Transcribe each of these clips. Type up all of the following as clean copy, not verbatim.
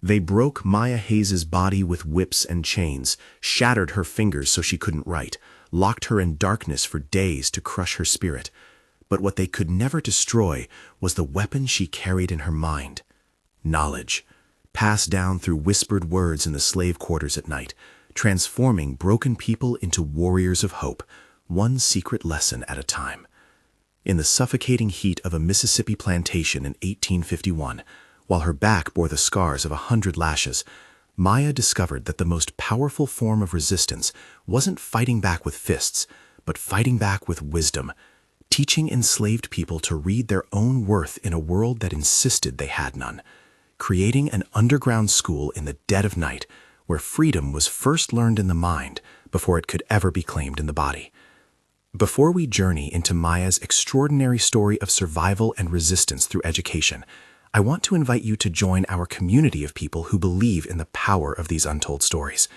They broke Maya Hayes's body with whips and chains, shattered her fingers so she couldn't write, locked her in darkness for days to crush her spirit. But what they could never destroy was the weapon she carried in her mind: knowledge, passed down through whispered words in the slave quarters at night, transforming broken people into warriors of hope, one secret lesson at a time. In the suffocating heat of a Mississippi plantation in 1851, while her back bore the scars of 100 lashes, Maya discovered that the most powerful form of resistance wasn't fighting back with fists, but fighting back with wisdom, teaching enslaved people to read their own worth in a world that insisted they had none, creating an underground school in the dead of night where freedom was first learned in the mind before it could ever be claimed in the body. Before we journey into Maya's extraordinary story of survival and resistance through education, I want to invite you to join our community of people who believe in the power of these untold stories.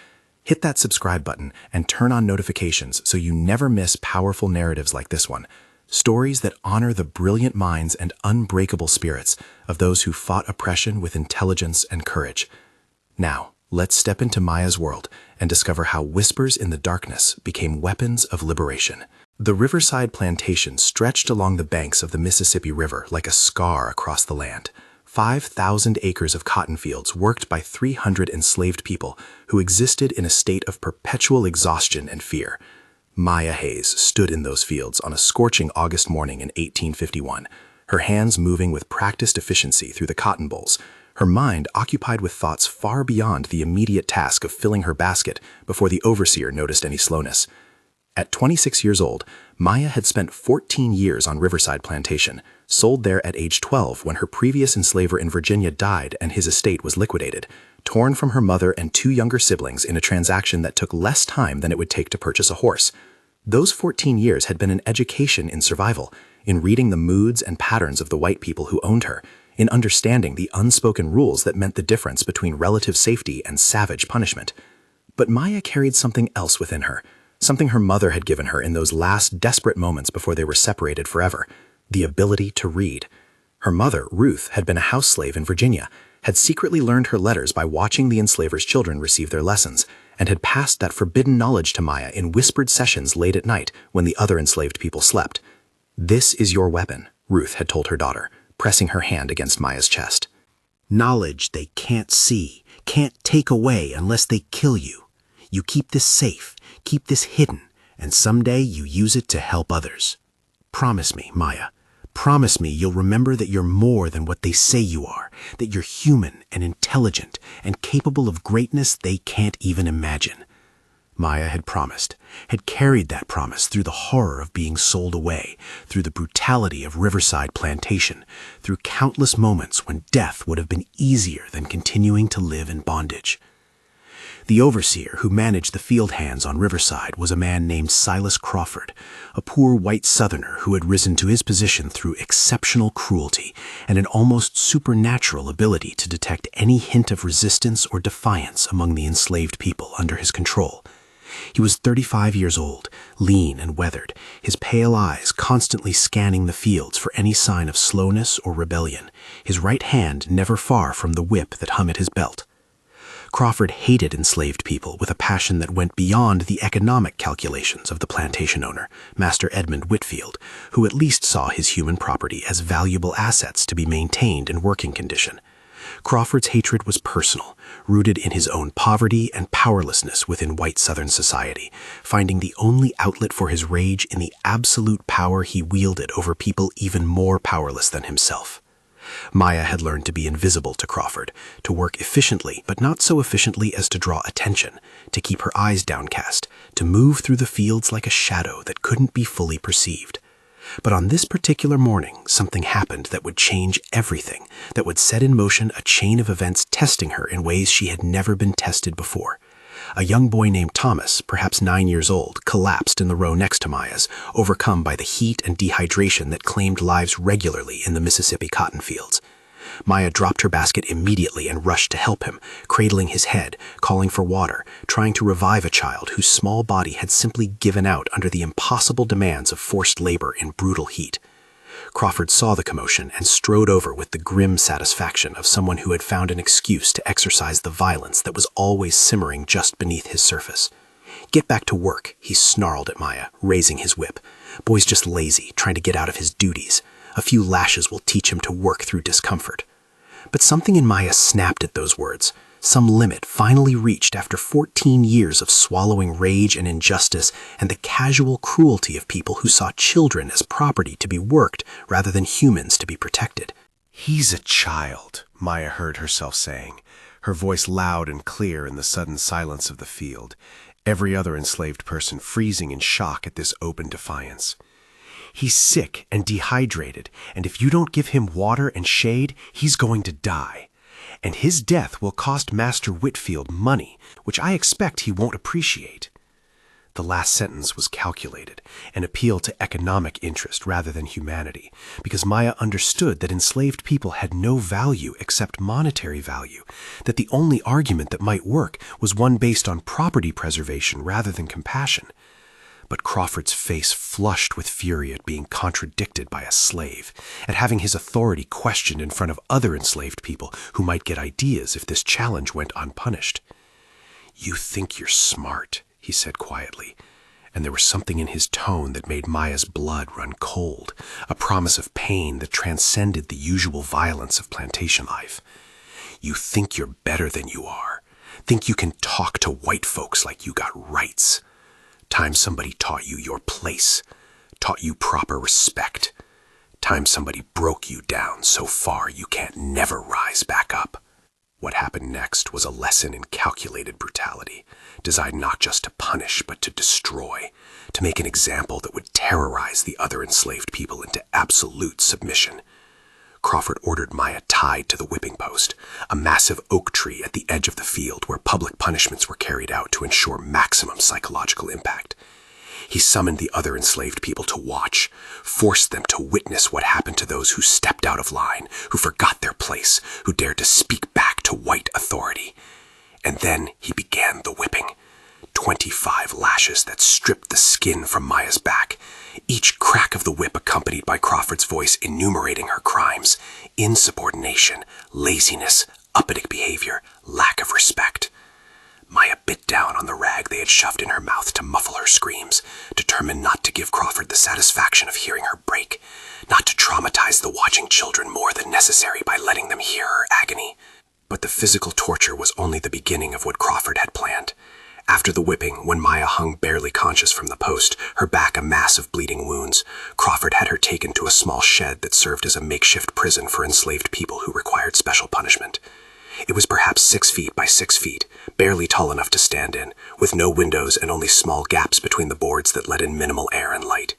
Hit that subscribe button and turn on notifications so you never miss powerful narratives like this one. Stories that honor the brilliant minds and unbreakable spirits of those who fought oppression with intelligence and courage. Now, let's step into Maya's world and discover how whispers in the darkness became weapons of liberation. The riverside plantation stretched along the banks of the Mississippi River like a scar across the land. 5,000 acres of cotton fields worked by 300 enslaved people who existed in a state of perpetual exhaustion and fear. Maya Hayes stood in those fields on a scorching August morning in 1851, her hands moving with practiced efficiency through the cotton bolls, her mind occupied with thoughts far beyond the immediate task of filling her basket before the overseer noticed any slowness. At 26 years old, Maya had spent 14 years on Riverside Plantation, sold there at age 12 when her previous enslaver in Virginia died and his estate was liquidated, torn from her mother and 2 younger siblings in a transaction that took less time than it would take to purchase a horse. Those 14 years had been an education in survival, in reading the moods and patterns of the white people who owned her, in understanding the unspoken rules that meant the difference between relative safety and savage punishment. But Maya carried something else within her, something her mother had given her in those last desperate moments before they were separated forever: the ability to read. Her mother, Ruth, had been a house slave in Virginia, had secretly learned her letters by watching the enslavers' children receive their lessons, and had passed that forbidden knowledge to Maya in whispered sessions late at night when the other enslaved people slept. "This is your weapon," Ruth had told her daughter, pressing her hand against Maya's chest. "Knowledge they can't see, can't take away unless they kill you. You keep this safe, keep this hidden, and someday you use it to help others. Promise me, Maya. Promise me you'll remember that you're more than what they say you are, that you're human and intelligent and capable of greatness they can't even imagine." Maya had promised, had carried that promise through the horror of being sold away, through the brutality of Riverside Plantation, through countless moments when death would have been easier than continuing to live in bondage. The overseer who managed the field hands on Riverside was a man named Silas Crawford, a poor white Southerner who had risen to his position through exceptional cruelty and an almost supernatural ability to detect any hint of resistance or defiance among the enslaved people under his control. He was 35 years old, lean and weathered, his pale eyes constantly scanning the fields for any sign of slowness or rebellion, his right hand never far from the whip that hung at his belt. Crawford hated enslaved people with a passion that went beyond the economic calculations of the plantation owner, Master Edmund Whitfield, who at least saw his human property as valuable assets to be maintained in working condition. Crawford's hatred was personal, rooted in his own poverty and powerlessness within white Southern society, finding the only outlet for his rage in the absolute power he wielded over people even more powerless than himself. Maya had learned to be invisible to Crawford, to work efficiently but not so efficiently as to draw attention, to keep her eyes downcast, to move through the fields like a shadow that couldn't be fully perceived. But on this particular morning, something happened that would change everything, that would set in motion a chain of events testing her in ways she had never been tested before. A young boy named Thomas, perhaps 9 years old, collapsed in the row next to Maya's, overcome by the heat and dehydration that claimed lives regularly in the Mississippi cotton fields. Maya dropped her basket immediately and rushed to help him, cradling his head, calling for water, trying to revive a child whose small body had simply given out under the impossible demands of forced labor in brutal heat. Crawford saw the commotion and strode over with the grim satisfaction of someone who had found an excuse to exercise the violence that was always simmering just beneath his surface. "Get back to work," he snarled at Maya, raising his whip. "Boy's just lazy, trying to get out of his duties. A few lashes will teach him to work through discomfort." But something in Maya snapped at those words. Some limit finally reached after 14 years of swallowing rage and injustice and the casual cruelty of people who saw children as property to be worked rather than humans to be protected. "He's a child," Maya heard herself saying, her voice loud and clear in the sudden silence of the field, every other enslaved person freezing in shock at this open defiance. "He's sick and dehydrated, and if you don't give him water and shade, he's going to die. And his death will cost Master Whitfield money, which I expect he won't appreciate." The last sentence was calculated, an appeal to economic interest rather than humanity, because Maya understood that enslaved people had no value except monetary value, that the only argument that might work was one based on property preservation rather than compassion. But Crawford's face flushed with fury at being contradicted by a slave, at having his authority questioned in front of other enslaved people who might get ideas if this challenge went unpunished. "You think you're smart," he said quietly, and there was something in his tone that made Maya's blood run cold, a promise of pain that transcended the usual violence of plantation life. "You think you're better than you are, think you can talk to white folks like you got rights. Time somebody taught you your place, taught you proper respect. Time somebody broke you down so far you can't never rise back up." What happened next was a lesson in calculated brutality, designed not just to punish but to destroy, to make an example that would terrorize the other enslaved people into absolute submission. Crawford ordered Maya tied to the whipping post, a massive oak tree at the edge of the field where public punishments were carried out to ensure maximum psychological impact. He summoned the other enslaved people to watch, forced them to witness what happened to those who stepped out of line, who forgot their place, who dared to speak back to white authority. And then he began the whipping. 25 lashes that stripped the skin from Maya's back, each crack of the whip accompanied by Crawford's voice enumerating her crimes: insubordination, laziness, uppity behavior, lack of respect. Maya bit down on the rag they had shoved in her mouth to muffle her screams, determined not to give Crawford the satisfaction of hearing her break, not to traumatize the watching children more than necessary by letting them hear her agony. But the physical torture was only the beginning of what Crawford had planned. After the whipping, when Maya hung barely conscious from the post, her back a mass of bleeding wounds, Crawford had her taken to a small shed that served as a makeshift prison for enslaved people who required special punishment. It was perhaps 6 feet by 6 feet, barely tall enough to stand in, with no windows and only small gaps between the boards that let in minimal air and light.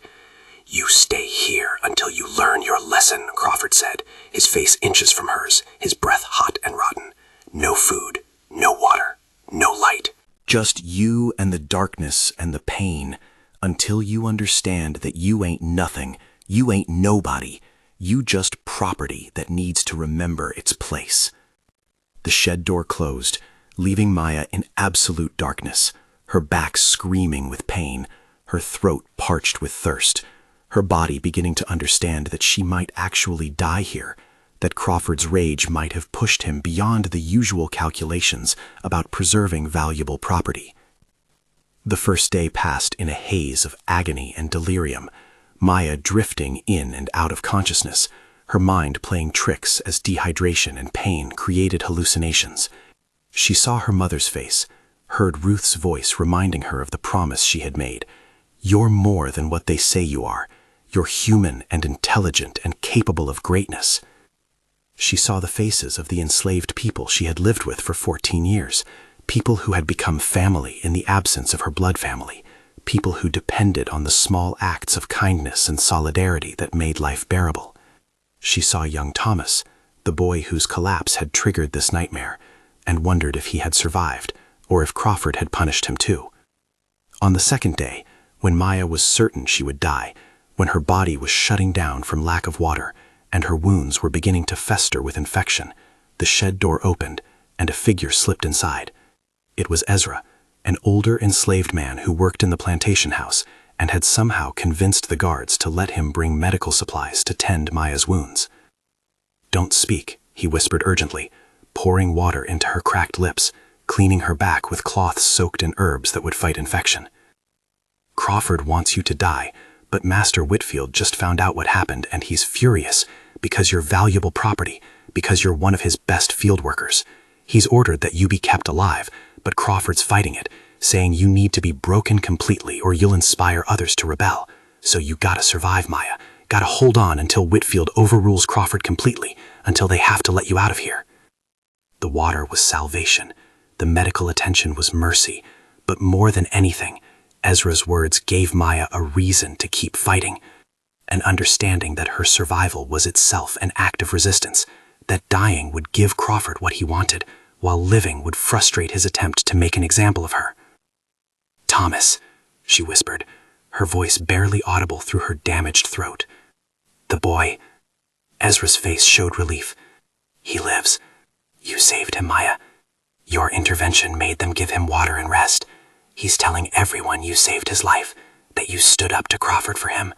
"You stay here until you learn your lesson," Crawford said, his face inches from hers, his breath hot and rotten. "No food, no water, no light. Just you and the darkness and the pain, until you understand that you ain't nothing, you ain't nobody, you just property that needs to remember its place." The shed door closed, leaving Maya in absolute darkness, her back screaming with pain, her throat parched with thirst, her body beginning to understand that she might actually die here, that Crawford's rage might have pushed him beyond the usual calculations about preserving valuable property. The first day passed in a haze of agony and delirium, Maya drifting in and out of consciousness, her mind playing tricks as dehydration and pain created hallucinations. She saw her mother's face, heard Ruth's voice reminding her of the promise she had made. "You're more than what they say you are. You're human and intelligent and capable of greatness." She saw the faces of the enslaved people she had lived with for 14 years, people who had become family in the absence of her blood family, people who depended on the small acts of kindness and solidarity that made life bearable. She saw young Thomas, the boy whose collapse had triggered this nightmare, and wondered if he had survived, or if Crawford had punished him too. On the second day, when Maya was certain she would die, when her body was shutting down from lack of water, and her wounds were beginning to fester with infection, the shed door opened, and a figure slipped inside. It was Ezra, an older enslaved man who worked in the plantation house, and had somehow convinced the guards to let him bring medical supplies to tend Maya's wounds. "Don't speak," he whispered urgently, pouring water into her cracked lips, cleaning her back with cloths soaked in herbs that would fight infection. "Crawford wants you to die, but Master Whitfield just found out what happened and he's furious because you're valuable property, because you're one of his best field workers. He's ordered that you be kept alive, but Crawford's fighting it, saying you need to be broken completely or you'll inspire others to rebel. So you gotta survive, Maya. Gotta hold on until Whitfield overrules Crawford completely, until they have to let you out of here." The water was salvation. The medical attention was mercy. But more than anything, Ezra's words gave Maya a reason to keep fighting, an understanding that her survival was itself an act of resistance, that dying would give Crawford what he wanted, while living would frustrate his attempt to make an example of her. "Thomas," she whispered, her voice barely audible through her damaged throat. "The boy." Ezra's face showed relief. "He lives. You saved him, Maya. Your intervention made them give him water and rest. He's telling everyone you saved his life, that you stood up to Crawford for him.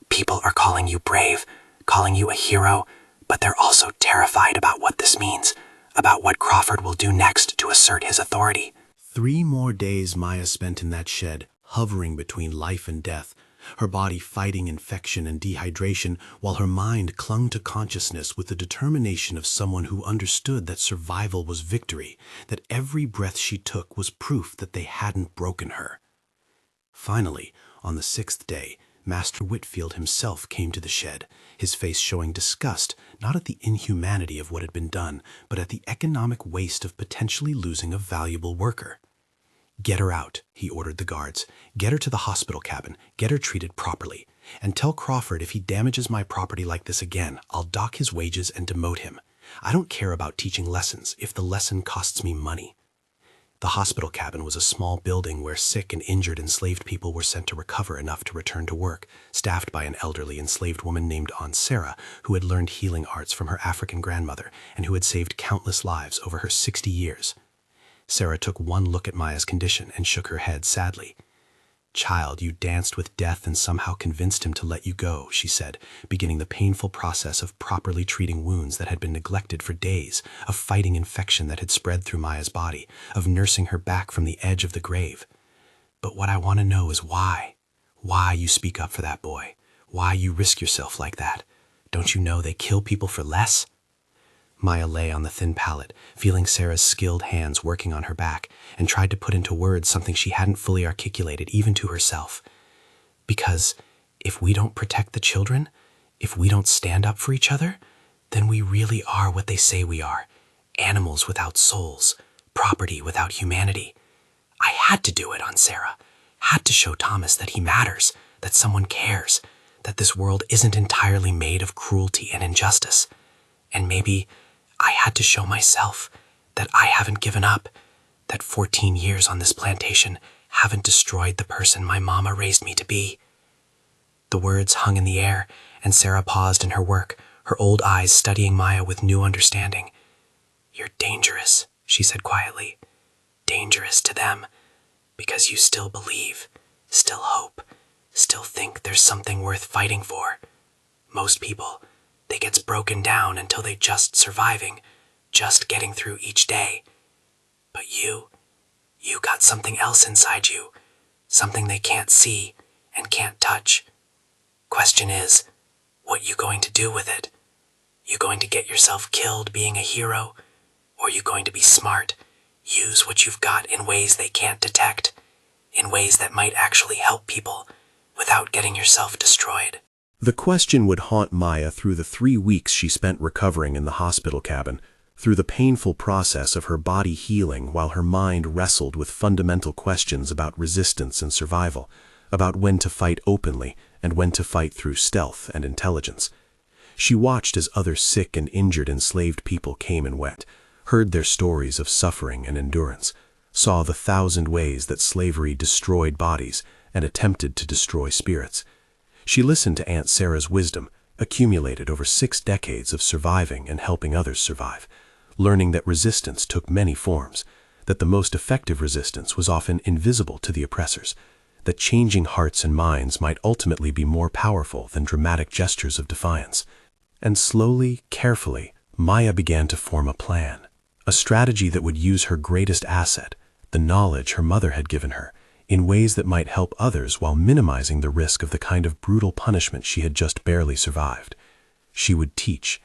People are calling you brave, calling you a hero, but they're also terrified about what this means, about what Crawford will do next to assert his authority." 3 more days Maya spent in that shed, hovering between life and death, her body fighting infection and dehydration, while her mind clung to consciousness with the determination of someone who understood that survival was victory, that every breath she took was proof that they hadn't broken her. Finally, on the 6th day, Master Whitfield himself came to the shed, his face showing disgust, not at the inhumanity of what had been done, but at the economic waste of potentially losing a valuable worker. "Get her out," he ordered the guards. "Get her to the hospital cabin, get her treated properly. And tell Crawford if he damages my property like this again, I'll dock his wages and demote him. I don't care about teaching lessons if the lesson costs me money." The hospital cabin was a small building where sick and injured enslaved people were sent to recover enough to return to work, staffed by an elderly enslaved woman named Aunt Sarah, who had learned healing arts from her African grandmother and who had saved countless lives over her 60 years. Sarah took one look at Maya's condition and shook her head sadly. "Child, you danced with death and somehow convinced him to let you go," she said, beginning the painful process of properly treating wounds that had been neglected for days, of fighting infection that had spread through Maya's body, of nursing her back from the edge of the grave. "But what I want to know is why. Why you speak up for that boy. Why you risk yourself like that. Don't you know they kill people for less?" Maya lay on the thin pallet, feeling Sarah's skilled hands working on her back, and tried to put into words something she hadn't fully articulated even to herself. "Because if we don't protect the children, if we don't stand up for each other, then we really are what they say we are, animals without souls, property without humanity. I had to do it on Sarah, had to show Thomas that he matters, that someone cares, that this world isn't entirely made of cruelty and injustice. And maybe I had to show myself that I haven't given up, that 14 years on this plantation haven't destroyed the person my mama raised me to be." The words hung in the air, and Sarah paused in her work, her old eyes studying Maya with new understanding. "You're dangerous," she said quietly. "Dangerous to them, because you still believe, still hope, still think there's something worth fighting for. Most people, they gets broken down until they just surviving, just getting through each day. But you got something else inside you, something they can't see and can't touch. Question is, what you going to do with it? You going to get yourself killed being a hero? Or you going to be smart, use what you've got in ways they can't detect, in ways that might actually help people without getting yourself destroyed?" The question would haunt Maya through the 3 weeks she spent recovering in the hospital cabin, through the painful process of her body healing while her mind wrestled with fundamental questions about resistance and survival, about when to fight openly and when to fight through stealth and intelligence. She watched as other sick and injured enslaved people came and went, heard their stories of suffering and endurance, saw the 1,000 ways that slavery destroyed bodies and attempted to destroy spirits. She listened to Aunt Sarah's wisdom, accumulated over 6 decades of surviving and helping others survive, learning that resistance took many forms, that the most effective resistance was often invisible to the oppressors, that changing hearts and minds might ultimately be more powerful than dramatic gestures of defiance. And slowly, carefully, Maya began to form a plan, a strategy that would use her greatest asset, the knowledge her mother had given her, in ways that might help others while minimizing the risk of the kind of brutal punishment she had just barely survived. She would teach,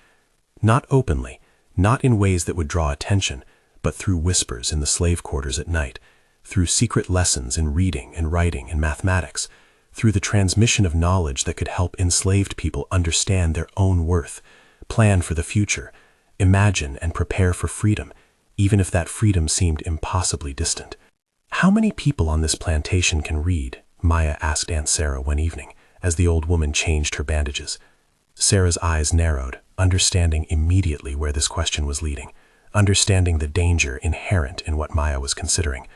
not openly, not in ways that would draw attention, but through whispers in the slave quarters at night, through secret lessons in reading and writing and mathematics, through the transmission of knowledge that could help enslaved people understand their own worth, plan for the future, imagine and prepare for freedom, even if that freedom seemed impossibly distant. "How many people on this plantation can read?" Maya asked Aunt Sarah one evening, as the old woman changed her bandages. Sarah's eyes narrowed, understanding immediately where this question was leading, understanding the danger inherent in what Maya was considering.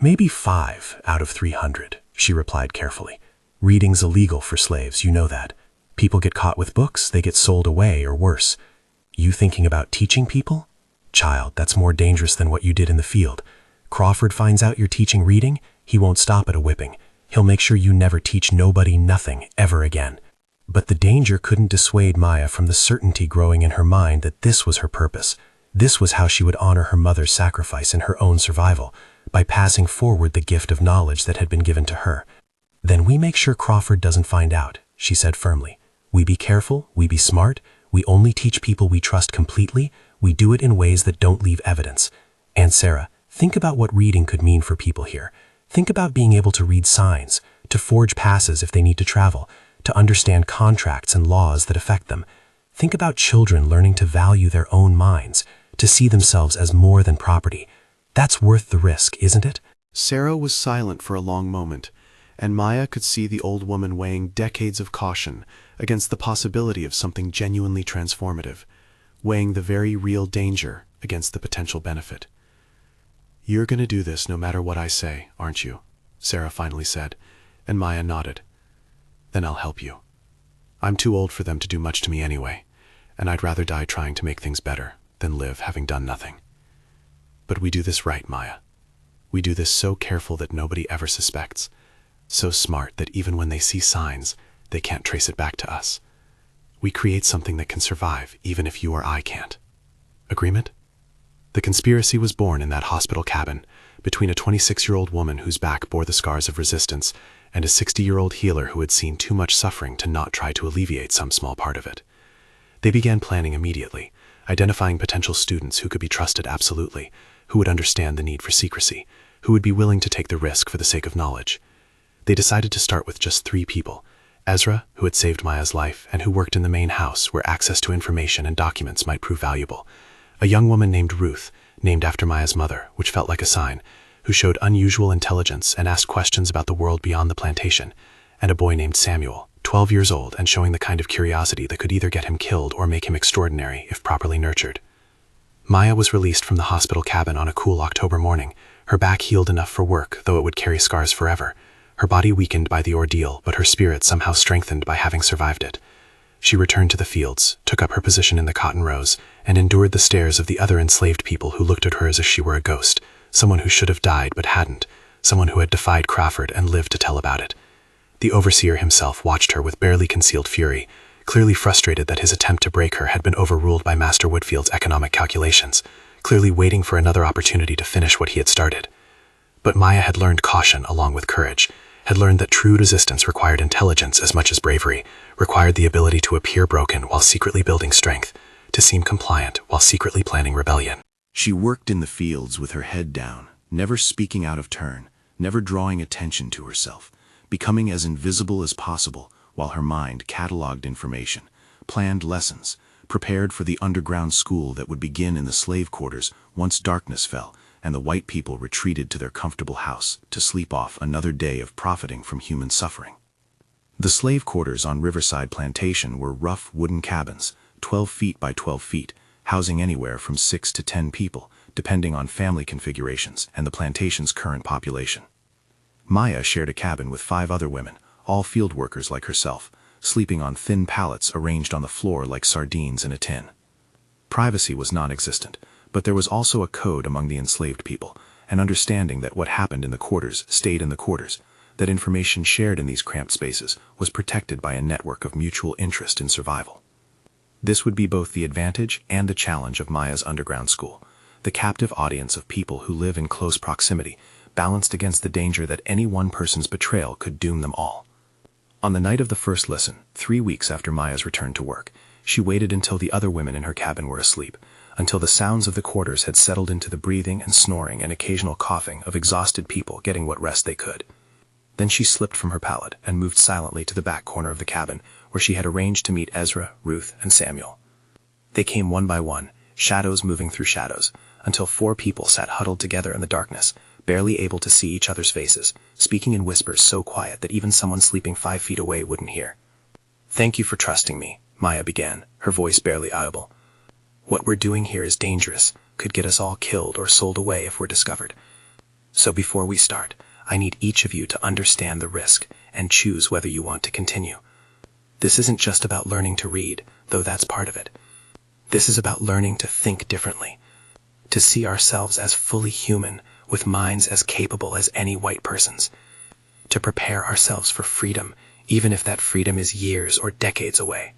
"Maybe 5 out of 300, she replied carefully. "Reading's illegal for slaves, you know that. People get caught with books, they get sold away, or worse. You thinking about teaching people? Child, that's more dangerous than what you did in the field. Crawford finds out you're teaching reading, he won't stop at a whipping. He'll make sure you never teach nobody nothing ever again." But the danger couldn't dissuade Maya from the certainty growing in her mind that this was her purpose. This was how she would honor her mother's sacrifice in her own survival, by passing forward the gift of knowledge that had been given to her. "Then we make sure Crawford doesn't find out," she said firmly. "We be careful, we be smart, we only teach people we trust completely, we do it in ways that don't leave evidence. Aunt Sarah, think about what reading could mean for people here. Think about being able to read signs, to forge passes if they need to travel, to understand contracts and laws that affect them. Think about children learning to value their own minds, to see themselves as more than property. That's worth the risk, isn't it?" Sarah was silent for a long moment, and Maya could see the old woman weighing decades of caution against the possibility of something genuinely transformative, weighing the very real danger against the potential benefit. "You're going to do this no matter what I say, aren't you?" Sarah finally said, and Maya nodded. "Then I'll help you. I'm too old for them to do much to me anyway, and I'd rather die trying to make things better than live having done nothing. But we do this right, Maya. We do this so careful that nobody ever suspects, so smart that even when they see signs, they can't trace it back to us. We create something that can survive even if you or I can't. Agreement?" The conspiracy was born in that hospital cabin between a 26-year-old woman whose back bore the scars of resistance and a 60-year-old healer who had seen too much suffering to not try to alleviate some small part of it. They began planning immediately, identifying potential students who could be trusted absolutely, who would understand the need for secrecy, who would be willing to take the risk for the sake of knowledge. They decided to start with just 3 people: Ezra, who had saved Maya's life and who worked in the main house where access to information and documents might prove valuable; a young woman named Ruth, named after Maya's mother, which felt like a sign, who showed unusual intelligence and asked questions about the world beyond the plantation; and a boy named Samuel, 12 years old and showing the kind of curiosity that could either get him killed or make him extraordinary if properly nurtured. Maya was released from the hospital cabin on a cool October morning, her back healed enough for work, though it would carry scars forever, her body weakened by the ordeal, but her spirit somehow strengthened by having survived it. She returned to the fields, took up her position in the cotton rows, and endured the stares of the other enslaved people who looked at her as if she were a ghost, someone who should have died but hadn't, someone who had defied Crawford and lived to tell about it. The overseer himself watched her with barely concealed fury, clearly frustrated that his attempt to break her had been overruled by Master Woodfield's economic calculations, clearly waiting for another opportunity to finish what he had started. But Maya had learned caution along with courage, had learned that true resistance required intelligence as much as bravery, required the ability to appear broken while secretly building strength, to seem compliant while secretly planning rebellion. She worked in the fields with her head down, never speaking out of turn, never drawing attention to herself, becoming as invisible as possible while her mind cataloged information, planned lessons, prepared for the underground school that would begin in the slave quarters once darkness fell and the white people retreated to their comfortable house to sleep off another day of profiting from human suffering. The slave quarters on Riverside Plantation were rough wooden cabins, 12 feet by 12 feet, housing anywhere from 6 to 10 people, depending on family configurations and the plantation's current population. Maya shared a cabin with 5 other women, all field workers like herself, sleeping on thin pallets arranged on the floor like sardines in a tin. Privacy was non-existent, but there was also a code among the enslaved people, an understanding that what happened in the quarters stayed in the quarters, that information shared in these cramped spaces was protected by a network of mutual interest in survival. This would be both the advantage and the challenge of Maya's underground school, the captive audience of people who live in close proximity, balanced against the danger that any one person's betrayal could doom them all. On the night of the first lesson, 3 weeks after Maya's return to work, she waited until the other women in her cabin were asleep, until the sounds of the quarters had settled into the breathing and snoring and occasional coughing of exhausted people getting what rest they could. Then she slipped from her pallet and moved silently to the back corner of the cabin, where she had arranged to meet Ezra, Ruth, and Samuel. They came one by one, shadows moving through shadows, until 4 people sat huddled together in the darkness, barely able to see each other's faces, speaking in whispers so quiet that even someone sleeping 5 feet away wouldn't hear. "Thank you for trusting me," Maya began, her voice barely audible. "What we're doing here is dangerous, could get us all killed or sold away if we're discovered. So before we start, I need each of you to understand the risk and choose whether you want to continue. This isn't just about learning to read, though that's part of it. This is about learning to think differently, to see ourselves as fully human, with minds as capable as any white person's, to prepare ourselves for freedom, even if that freedom is years or decades away.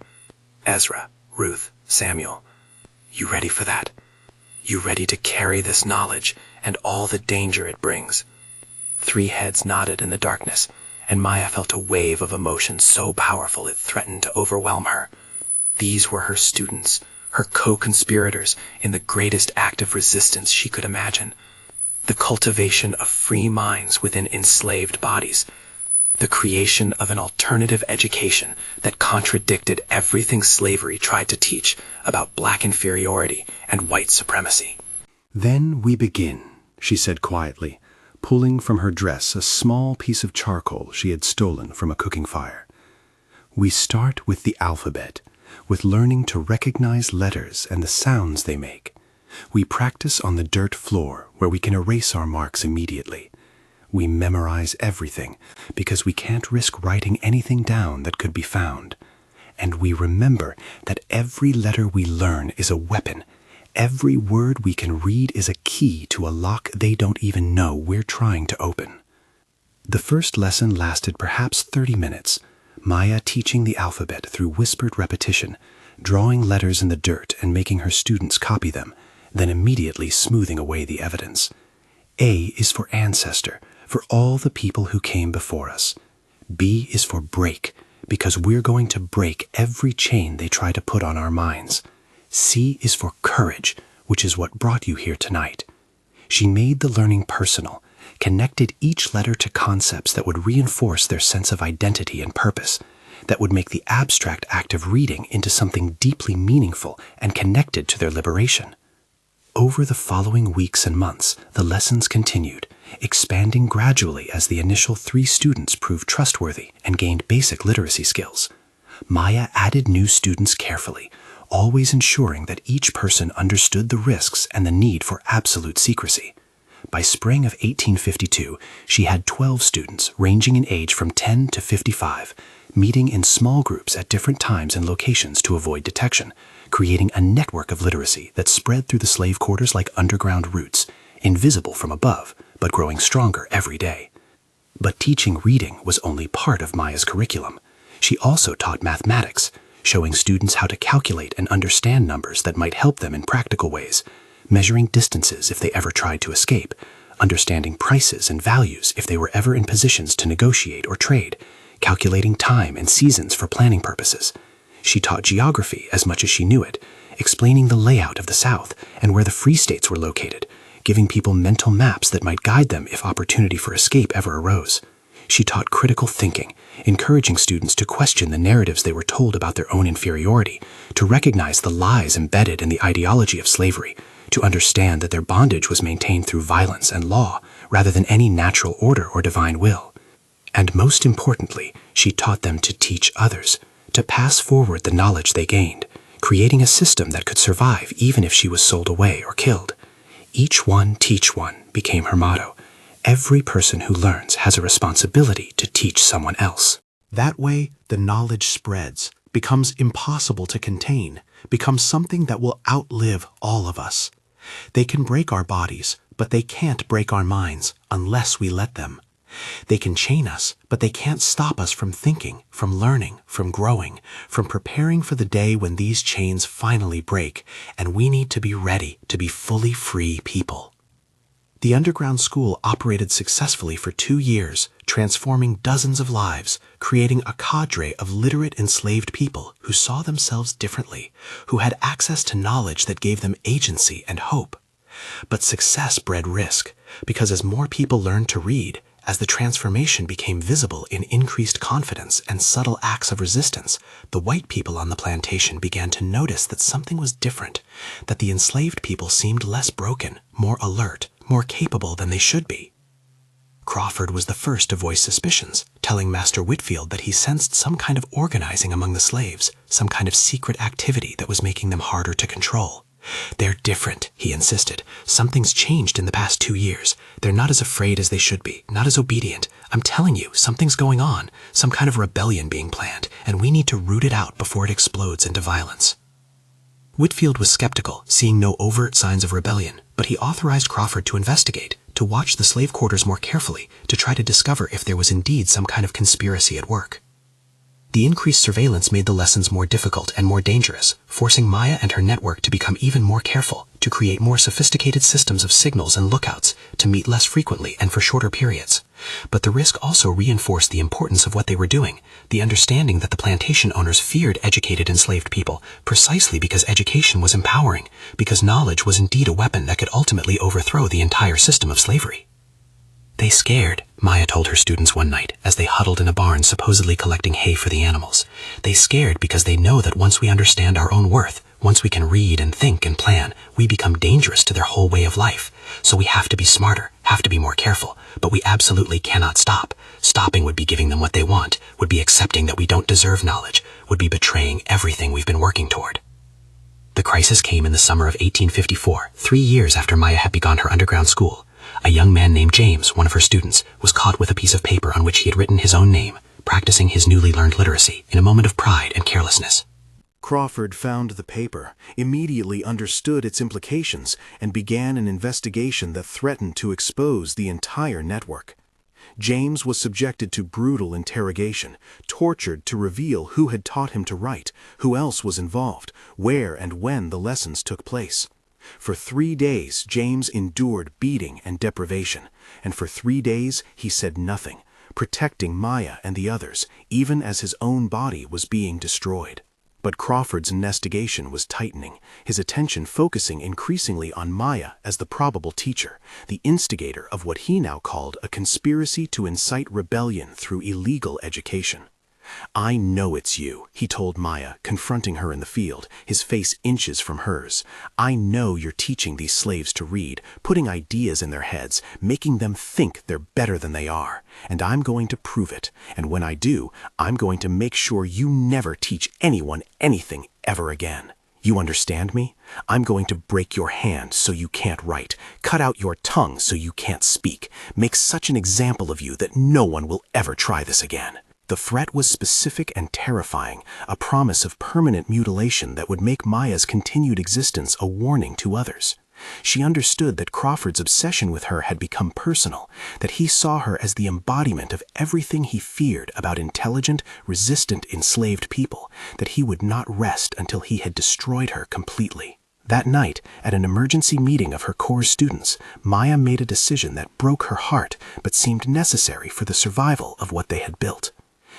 Ezra, Ruth, Samuel, you ready for that? You ready to carry this knowledge and all the danger it brings?" 3 heads nodded in the darkness, and Maya felt a wave of emotion so powerful it threatened to overwhelm her. These were her students, her co-conspirators in the greatest act of resistance she could imagine. The cultivation of free minds within enslaved bodies. The creation of an alternative education that contradicted everything slavery tried to teach about black inferiority and white supremacy. "Then we begin," she said quietly, pulling from her dress a small piece of charcoal she had stolen from a cooking fire. "We start with the alphabet, with learning to recognize letters and the sounds they make. We practice on the dirt floor where we can erase our marks immediately. We memorize everything because we can't risk writing anything down that could be found. And we remember that every letter we learn is a weapon. Every word we can read is a key to a lock they don't even know we're trying to open." The first lesson lasted perhaps 30 minutes, Maya teaching the alphabet through whispered repetition, drawing letters in the dirt and making her students copy them, then immediately smoothing away the evidence. A is for ancestor, for all the people who came before us. B is for break, because we're going to break every chain they try to put on our minds. C is for courage, which is what brought you here tonight. She made the learning personal, connected each letter to concepts that would reinforce their sense of identity and purpose, that would make the abstract act of reading into something deeply meaningful and connected to their liberation. Over the following weeks and months, the lessons continued, expanding gradually as the initial 3 students proved trustworthy and gained basic literacy skills. Maya added new students carefully, always ensuring that each person understood the risks and the need for absolute secrecy. By spring of 1852, she had 12 students ranging in age from 10 to 55, meeting in small groups at different times and locations to avoid detection, creating a network of literacy that spread through the slave quarters like underground roots, invisible from above, but growing stronger every day. But teaching reading was only part of Maya's curriculum. She also taught mathematics, showing students how to calculate and understand numbers that might help them in practical ways, measuring distances if they ever tried to escape, understanding prices and values if they were ever in positions to negotiate or trade, calculating time and seasons for planning purposes. She taught geography as much as she knew it, explaining the layout of the South and where the free states were located, giving people mental maps that might guide them if opportunity for escape ever arose. She taught critical thinking, encouraging students to question the narratives they were told about their own inferiority, to recognize the lies embedded in the ideology of slavery, to understand that their bondage was maintained through violence and law rather than any natural order or divine will. And most importantly, she taught them to teach others, to pass forward the knowledge they gained, creating a system that could survive even if she was sold away or killed. Each one teach one became her motto. Every person who learns has a responsibility to teach someone else. That way, the knowledge spreads, becomes impossible to contain, becomes something that will outlive all of us. They can break our bodies, but they can't break our minds unless we let them. They can chain us, but they can't stop us from thinking, from learning, from growing, from preparing for the day when these chains finally break, and we need to be ready to be fully free people. The underground school operated successfully for 2 years, transforming dozens of lives, creating a cadre of literate enslaved people who saw themselves differently, who had access to knowledge that gave them agency and hope. But success bred risk, because as more people learned to read, as the transformation became visible in increased confidence and subtle acts of resistance, the white people on the plantation began to notice that something was different, that the enslaved people seemed less broken, more alert, more capable than they should be. Crawford was the first to voice suspicions, telling Master Whitfield that he sensed some kind of organizing among the slaves, some kind of secret activity that was making them harder to control. "They're different," he insisted. "Something's changed in the past 2 years. They're not as afraid as they should be, not as obedient. I'm telling you, something's going on, some kind of rebellion being planned, and we need to root it out before it explodes into violence." Whitfield was skeptical, seeing no overt signs of rebellion, but he authorized Crawford to investigate, to watch the slave quarters more carefully, to try to discover if there was indeed some kind of conspiracy at work. The increased surveillance made the lessons more difficult and more dangerous, forcing Maya and her network to become even more careful, to create more sophisticated systems of signals and lookouts, to meet less frequently and for shorter periods. But the risk also reinforced the importance of what they were doing, the understanding that the plantation owners feared educated enslaved people, precisely because education was empowering, because knowledge was indeed a weapon that could ultimately overthrow the entire system of slavery. "They scared," Maya told her students one night as they huddled in a barn supposedly collecting hay for the animals. "They scared because they know that once we understand our own worth, once we can read and think and plan, we become dangerous to their whole way of life. So we have to be smarter, have to be more careful, but we absolutely cannot stop. Stopping would be giving them what they want, would be accepting that we don't deserve knowledge, would be betraying everything we've been working toward." The crisis came in the summer of 1854, 3 years after Maya had begun her underground school. A young man named James, one of her students, was caught with a piece of paper on which he had written his own name, practicing his newly learned literacy in a moment of pride and carelessness. Crawford found the paper, immediately understood its implications, and began an investigation that threatened to expose the entire network. James was subjected to brutal interrogation, tortured to reveal who had taught him to write, who else was involved, where and when the lessons took place. For 3 days, James endured beating and deprivation, and for 3 days he said nothing, protecting Maya and the others, even as his own body was being destroyed. But Crawford's investigation was tightening, his attention focusing increasingly on Maya as the probable teacher, the instigator of what he now called a conspiracy to incite rebellion through illegal education. "I know it's you," he told Maya, confronting her in the field, his face inches from hers. "I know you're teaching these slaves to read, putting ideas in their heads, making them think they're better than they are. And I'm going to prove it. And when I do, I'm going to make sure you never teach anyone anything ever again. You understand me? I'm going to break your hand so you can't write, cut out your tongue so you can't speak, make such an example of you that no one will ever try this again." The threat was specific and terrifying, a promise of permanent mutilation that would make Maya's continued existence a warning to others. She understood that Crawford's obsession with her had become personal, that he saw her as the embodiment of everything he feared about intelligent, resistant enslaved people, that he would not rest until he had destroyed her completely. That night, at an emergency meeting of her corps students, Maya made a decision that broke her heart but seemed necessary for the survival of what they had built.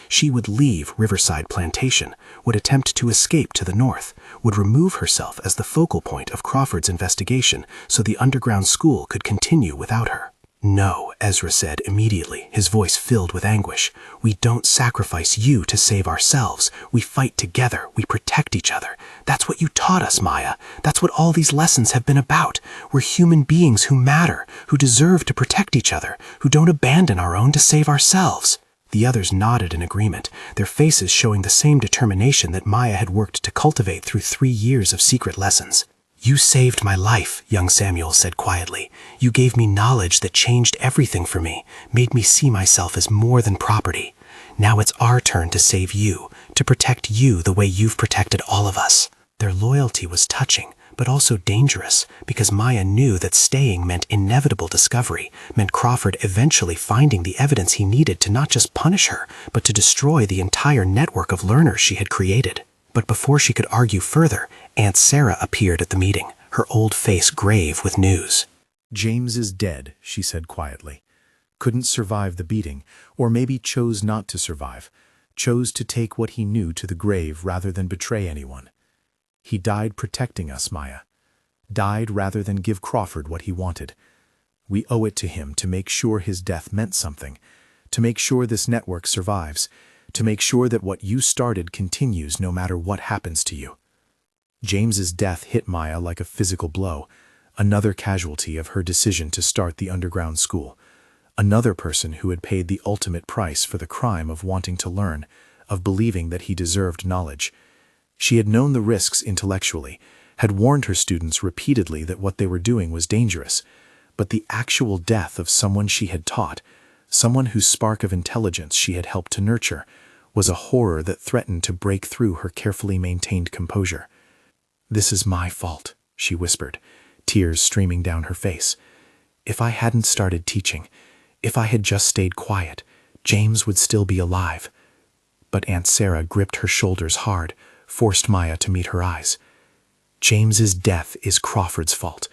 She would leave Riverside Plantation, would attempt to escape to the north, would remove herself as the focal point of Crawford's investigation so the underground school could continue without her. "No," Ezra said immediately, his voice filled with anguish. "We don't sacrifice you to save ourselves. We fight together. We protect each other. That's what you taught us, Maya. That's what all these lessons have been about. We're human beings who matter, who deserve to protect each other, who don't abandon our own to save ourselves." The others nodded in agreement, their faces showing the same determination that Maya had worked to cultivate through 3 years of secret lessons. "You saved my life," young Samuel said quietly. "You gave me knowledge that changed everything for me, made me see myself as more than property. Now it's our turn to save you, to protect you the way you've protected all of us." Their loyalty was touching, but also dangerous, because Maya knew that staying meant inevitable discovery, meant Crawford eventually finding the evidence he needed to not just punish her, but to destroy the entire network of learners she had created. But before she could argue further, Aunt Sarah appeared at the meeting, her old face grave with news. "James is dead," she said quietly. "Couldn't survive the beating, or maybe chose not to survive. Chose to take what he knew to the grave rather than betray anyone. He died protecting us, Maya. Died rather than give Crawford what he wanted. We owe it to him to make sure his death meant something, to make sure this network survives, to make sure that what you started continues no matter what happens to you." James's death hit Maya like a physical blow, another casualty of her decision to start the underground school. Another person who had paid the ultimate price for the crime of wanting to learn, of believing that he deserved knowledge. She had known the risks intellectually, had warned her students repeatedly that what they were doing was dangerous, but the actual death of someone she had taught, someone whose spark of intelligence she had helped to nurture, was a horror that threatened to break through her carefully maintained composure. "This is my fault," she whispered, tears streaming down her face. "If I hadn't started teaching, if I had just stayed quiet, James would still be alive." But Aunt Sarah gripped her shoulders hard, forced Maya to meet her eyes. "James's death is Crawford's fault,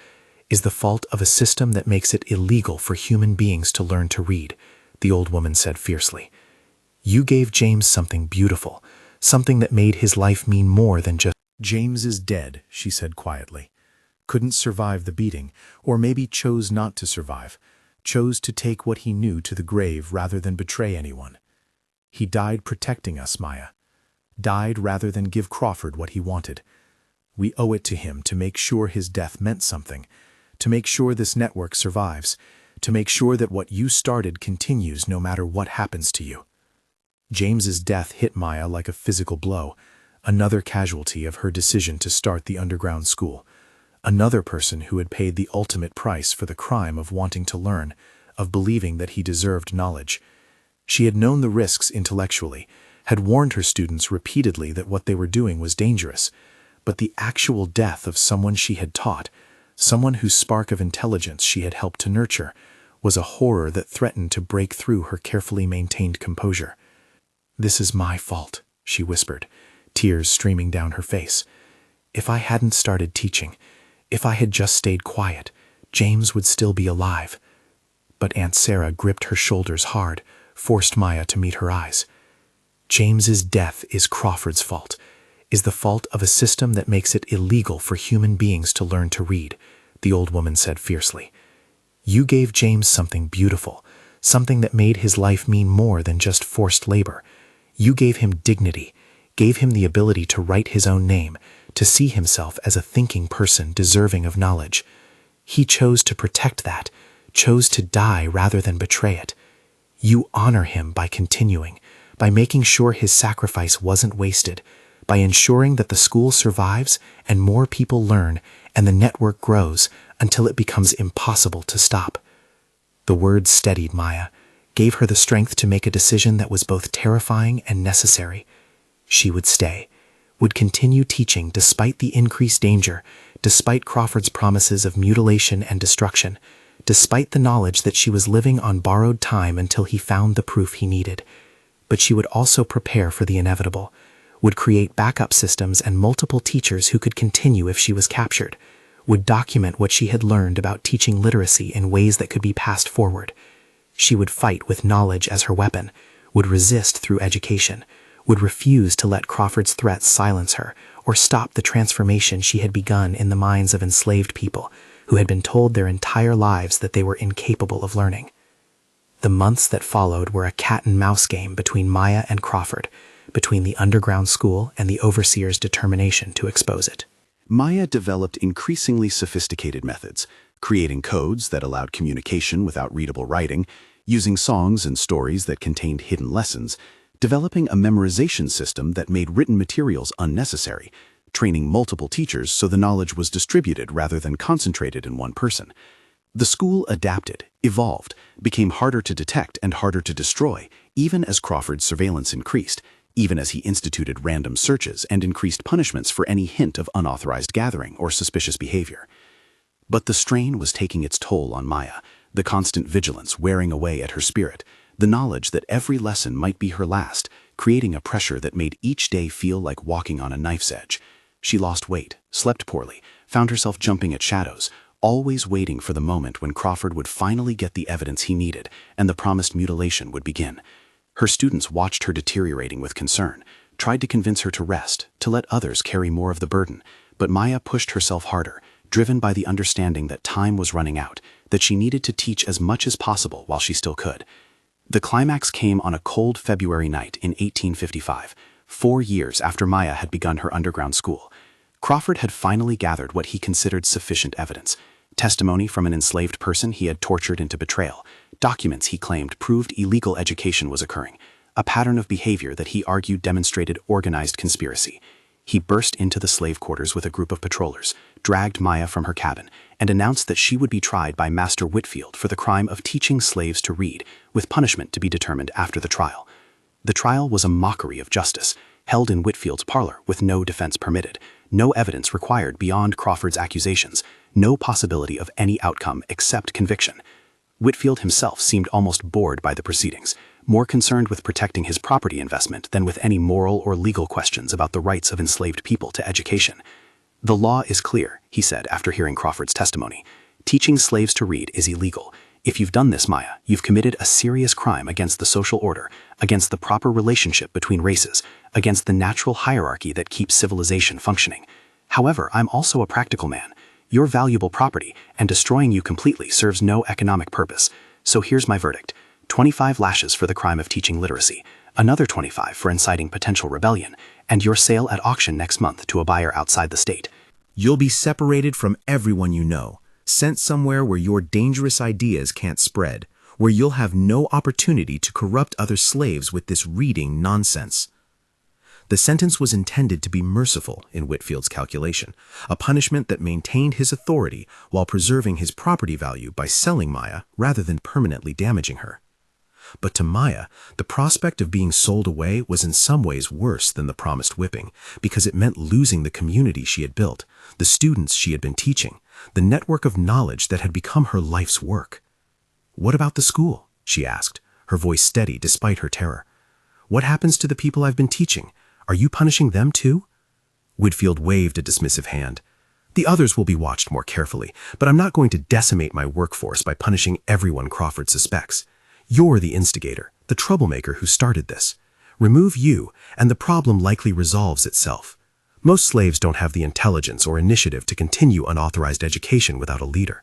is the fault of a system that makes it illegal for human beings to learn to read," the old woman said fiercely. "You gave James something beautiful, something that made his life mean more than just—" "James is dead," she said quietly. "Couldn't survive the beating, or maybe chose not to survive. Chose to take what he knew to the grave rather than betray anyone. He died protecting us, Maya. Died rather than give Crawford what he wanted. We owe it to him to make sure his death meant something, to make sure this network survives, to make sure that what you started continues no matter what happens to you." James's death hit Maya like a physical blow, another casualty of her decision to start the underground school. Another person who had paid the ultimate price for the crime of wanting to learn, of believing that he deserved knowledge. She had known the risks intellectually, had warned her students repeatedly that what they were doing was dangerous, but the actual death of someone she had taught, someone whose spark of intelligence she had helped to nurture, was a horror that threatened to break through her carefully maintained composure. "This is my fault," she whispered, tears streaming down her face. "If I hadn't started teaching, if I had just stayed quiet, James would still be alive." But Aunt Sarah gripped her shoulders hard, forced Maya to meet her eyes. "James's death is Crawford's fault, is the fault of a system that makes it illegal for human beings to learn to read," the old woman said fiercely. "You gave James something beautiful, something that made his life mean more than just forced labor. You gave him dignity, gave him the ability to write his own name, to see himself as a thinking person deserving of knowledge. He chose to protect that, chose to die rather than betray it. You honor him by continuing, by making sure his sacrifice wasn't wasted, by ensuring that the school survives and more people learn and the network grows until it becomes impossible to stop." The words steadied Maya, gave her the strength to make a decision that was both terrifying and necessary. She would stay, would continue teaching despite the increased danger, despite Crawford's promises of mutilation and destruction, despite the knowledge that she was living on borrowed time until he found the proof he needed. But she would also prepare for the inevitable, would create backup systems and multiple teachers who could continue if she was captured, would document what she had learned about teaching literacy in ways that could be passed forward. She would fight with knowledge as her weapon, would resist through education, would refuse to let Crawford's threats silence her or stop the transformation she had begun in the minds of enslaved people who had been told their entire lives that they were incapable of learning. The months that followed were a cat-and-mouse game between Maya and Crawford, between the underground school and the overseer's determination to expose it. Maya developed increasingly sophisticated methods, creating codes that allowed communication without readable writing, using songs and stories that contained hidden lessons, developing a memorization system that made written materials unnecessary, training multiple teachers so the knowledge was distributed rather than concentrated in one person. The school adapted, evolved, became harder to detect and harder to destroy, even as Crawford's surveillance increased, even as he instituted random searches and increased punishments for any hint of unauthorized gathering or suspicious behavior. But the strain was taking its toll on Maya, the constant vigilance wearing away at her spirit, the knowledge that every lesson might be her last, creating a pressure that made each day feel like walking on a knife's edge. She lost weight, slept poorly, found herself jumping at shadows, always waiting for the moment when Crawford would finally get the evidence he needed and the promised mutilation would begin. Her students watched her deteriorating with concern, tried to convince her to rest, to let others carry more of the burden, but Maya pushed herself harder, driven by the understanding that time was running out, that she needed to teach as much as possible while she still could. The climax came on a cold February night in 1855, 4 years after Maya had begun her underground school. Crawford had finally gathered what he considered sufficient evidence: testimony from an enslaved person he had tortured into betrayal, documents he claimed proved illegal education was occurring, a pattern of behavior that he argued demonstrated organized conspiracy. He burst into the slave quarters with a group of patrollers, dragged Maya from her cabin, and announced that she would be tried by Master Whitfield for the crime of teaching slaves to read, with punishment to be determined after the trial. The trial was a mockery of justice, held in Whitfield's parlor with no defense permitted, no evidence required beyond Crawford's accusations, no possibility of any outcome except conviction. Whitfield himself seemed almost bored by the proceedings, more concerned with protecting his property investment than with any moral or legal questions about the rights of enslaved people to education. "The law is clear," he said after hearing Crawford's testimony. "Teaching slaves to read is illegal. If you've done this, Maya, you've committed a serious crime against the social order, against the proper relationship between races, against the natural hierarchy that keeps civilization functioning. However, I'm also a practical man. You're valuable property, and destroying you completely serves no economic purpose. So here's my verdict: 25 lashes for the crime of teaching literacy, another 25 for inciting potential rebellion, and your sale at auction next month to a buyer outside the state." You'll be separated from everyone you know, sent somewhere where your dangerous ideas can't spread, where you'll have no opportunity to corrupt other slaves with this reading nonsense. The sentence was intended to be merciful in Whitfield's calculation, a punishment that maintained his authority while preserving his property value by selling Maya rather than permanently damaging her. But to Maya, the prospect of being sold away was in some ways worse than the promised whipping, because it meant losing the community she had built, the students she had been teaching, the network of knowledge that had become her life's work. "What about the school?" she asked, her voice steady despite her terror. "What happens to the people I've been teaching? Are you punishing them too?" Whitfield waved a dismissive hand. "The others will be watched more carefully, but I'm not going to decimate my workforce by punishing everyone Crawford suspects. You're the instigator, the troublemaker who started this. Remove you, and the problem likely resolves itself. Most slaves don't have the intelligence or initiative to continue unauthorized education without a leader."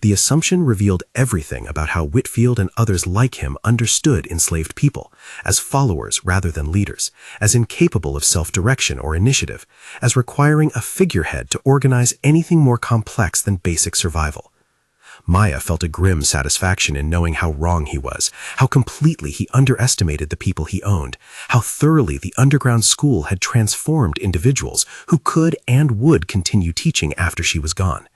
The assumption revealed everything about how Whitfield and others like him understood enslaved people, as followers rather than leaders, as incapable of self-direction or initiative, as requiring a figurehead to organize anything more complex than basic survival. Maya felt a grim satisfaction in knowing how wrong he was, how completely he underestimated the people he owned, how thoroughly the underground school had transformed individuals who could and would continue teaching after she was gone.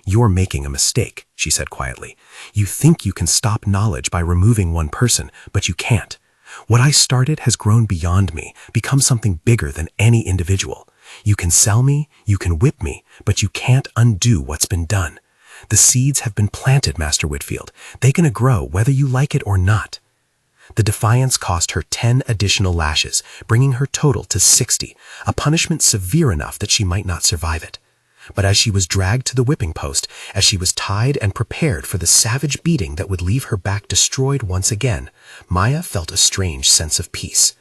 "You're making a mistake," she said quietly. "You think you can stop knowledge by removing one person, but you can't. What I started has grown beyond me, become something bigger than any individual. You can sell me, you can whip me, but you can't undo what's been done. The seeds have been planted, Master Whitfield. They're gonna grow whether you like it or not." The defiance cost her 10 additional lashes, bringing her total to 60, a punishment severe enough that she might not survive it. But as she was dragged to the whipping post, as she was tied and prepared for the savage beating that would leave her back destroyed once again, Maya felt a strange sense of peace.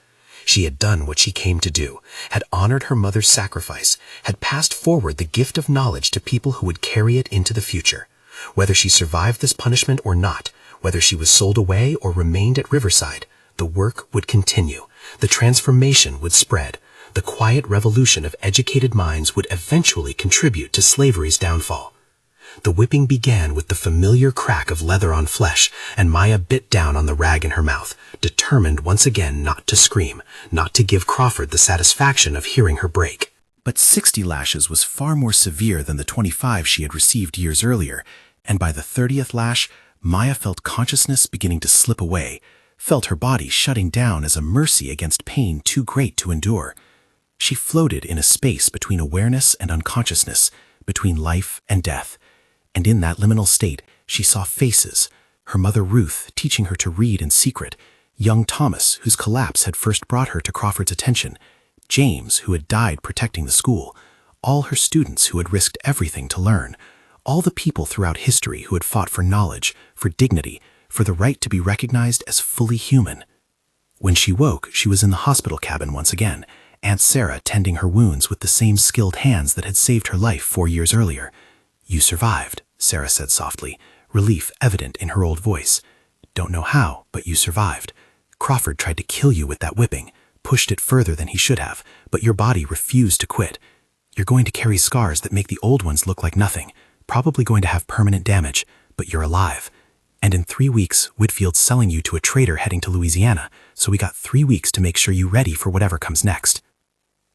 She had done what she came to do, had honored her mother's sacrifice, had passed forward the gift of knowledge to people who would carry it into the future. Whether she survived this punishment or not, whether she was sold away or remained at Riverside, the work would continue, the transformation would spread. The quiet revolution of educated minds would eventually contribute to slavery's downfall. The whipping began with the familiar crack of leather on flesh, and Maya bit down on the rag in her mouth, determined once again not to scream, not to give Crawford the satisfaction of hearing her break. But 60 lashes was far more severe than the 25 she had received years earlier, and by the 30th lash, Maya felt consciousness beginning to slip away, felt her body shutting down as a mercy against pain too great to endure. She floated in a space between awareness and unconsciousness, between life and death. And in that liminal state, she saw faces, her mother Ruth teaching her to read in secret, young Thomas, whose collapse had first brought her to Crawford's attention, James, who had died protecting the school, all her students who had risked everything to learn, all the people throughout history who had fought for knowledge, for dignity, for the right to be recognized as fully human. When she woke, she was in the hospital cabin once again, Aunt Sarah tending her wounds with the same skilled hands that had saved her life 4 years earlier. "You survived," Sarah said softly, relief evident in her old voice. "Don't know how, but you survived. Crawford tried to kill you with that whipping, pushed it further than he should have, but your body refused to quit. You're going to carry scars that make the old ones look like nothing, probably going to have permanent damage, but you're alive. And in 3 weeks, Whitfield's selling you to a trader heading to Louisiana, so we got 3 weeks to make sure you're ready for whatever comes next.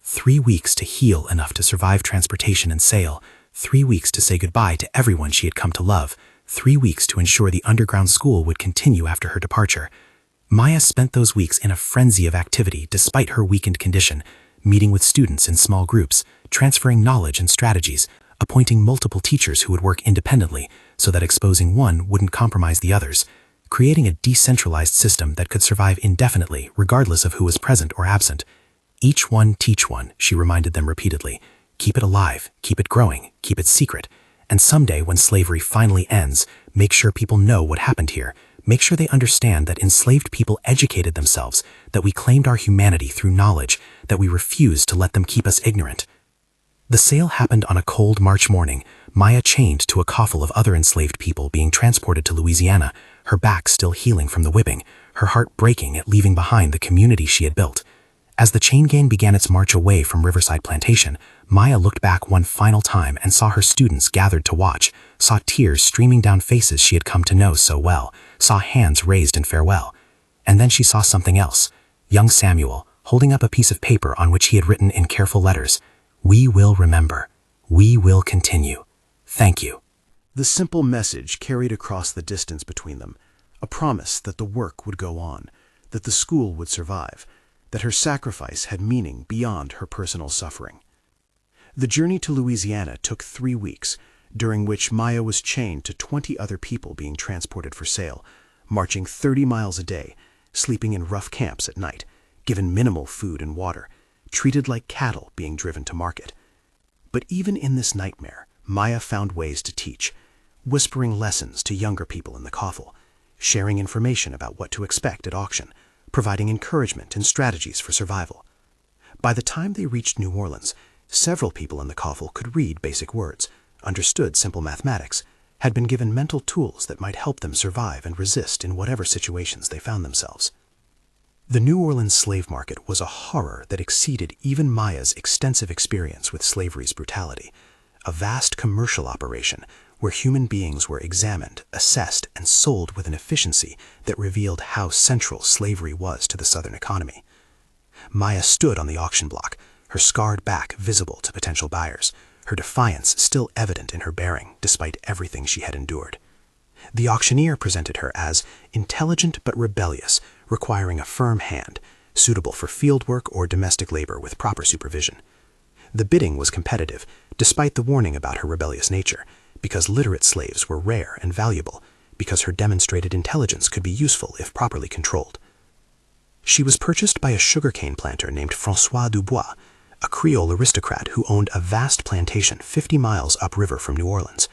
3 weeks to heal enough to survive transportation and sale, 3 weeks to say goodbye to everyone she had come to love, 3 weeks to ensure the underground school would continue after her departure. Maya spent those weeks in a frenzy of activity despite her weakened condition, meeting with students in small groups, transferring knowledge and strategies, appointing multiple teachers who would work independently so that exposing one wouldn't compromise the others, creating a decentralized system that could survive indefinitely regardless of who was present or absent. Each one teach one, she reminded them repeatedly. Keep it alive, keep it growing, keep it secret. And someday when slavery finally ends, make sure people know what happened here. Make sure they understand that enslaved people educated themselves, that we claimed our humanity through knowledge, that we refused to let them keep us ignorant. The sale happened on a cold March morning, Maya chained to a coffle of other enslaved people being transported to Louisiana, her back still healing from the whipping, her heart breaking at leaving behind the community she had built. As the chain gang began its march away from Riverside Plantation, Maya looked back one final time and saw her students gathered to watch, saw tears streaming down faces she had come to know so well, saw hands raised in farewell. And then she saw something else. Young Samuel, holding up a piece of paper on which he had written in careful letters, "We will remember. We will continue. Thank you." The simple message carried across the distance between them, a promise that the work would go on, that the school would survive, that her sacrifice had meaning beyond her personal suffering. The journey to Louisiana took 3 weeks, during which Maya was chained to 20 other people being transported for sale, marching 30 miles a day, sleeping in rough camps at night, given minimal food and water, treated like cattle being driven to market. But even in this nightmare, Maya found ways to teach, whispering lessons to younger people in the coffle, sharing information about what to expect at auction, providing encouragement and strategies for survival. By the time they reached New Orleans, several people in the coffle could read basic words, understood simple mathematics, had been given mental tools that might help them survive and resist in whatever situations they found themselves. The New Orleans slave market was a horror that exceeded even Maya's extensive experience with slavery's brutality, a vast commercial operation where human beings were examined, assessed, and sold with an efficiency that revealed how central slavery was to the Southern economy. Maya stood on the auction block, her scarred back visible to potential buyers, her defiance still evident in her bearing despite everything she had endured. The auctioneer presented her as intelligent but rebellious, requiring a firm hand, suitable for field work or domestic labor with proper supervision. The bidding was competitive, despite the warning about her rebellious nature, because literate slaves were rare and valuable, because her demonstrated intelligence could be useful if properly controlled. She was purchased by a sugarcane planter named François Dubois, a Creole aristocrat who owned a vast plantation 50 miles upriver from New Orleans.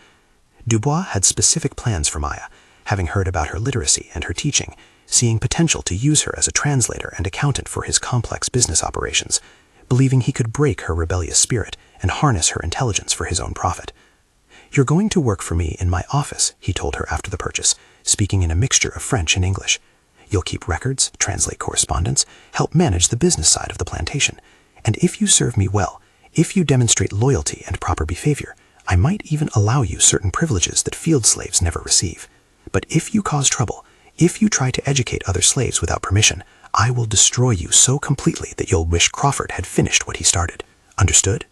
Dubois had specific plans for Maya, having heard about her literacy and her teaching, seeing potential to use her as a translator and accountant for his complex business operations, believing he could break her rebellious spirit and harness her intelligence for his own profit. "You're going to work for me in my office," he told her after the purchase, speaking in a mixture of French and English. "You'll keep records, translate correspondence, help manage the business side of the plantation. And if you serve me well, if you demonstrate loyalty and proper behavior, I might even allow you certain privileges that field slaves never receive. But if you cause trouble, if you try to educate other slaves without permission, I will destroy you so completely that you'll wish Crawford had finished what he started. Understood?"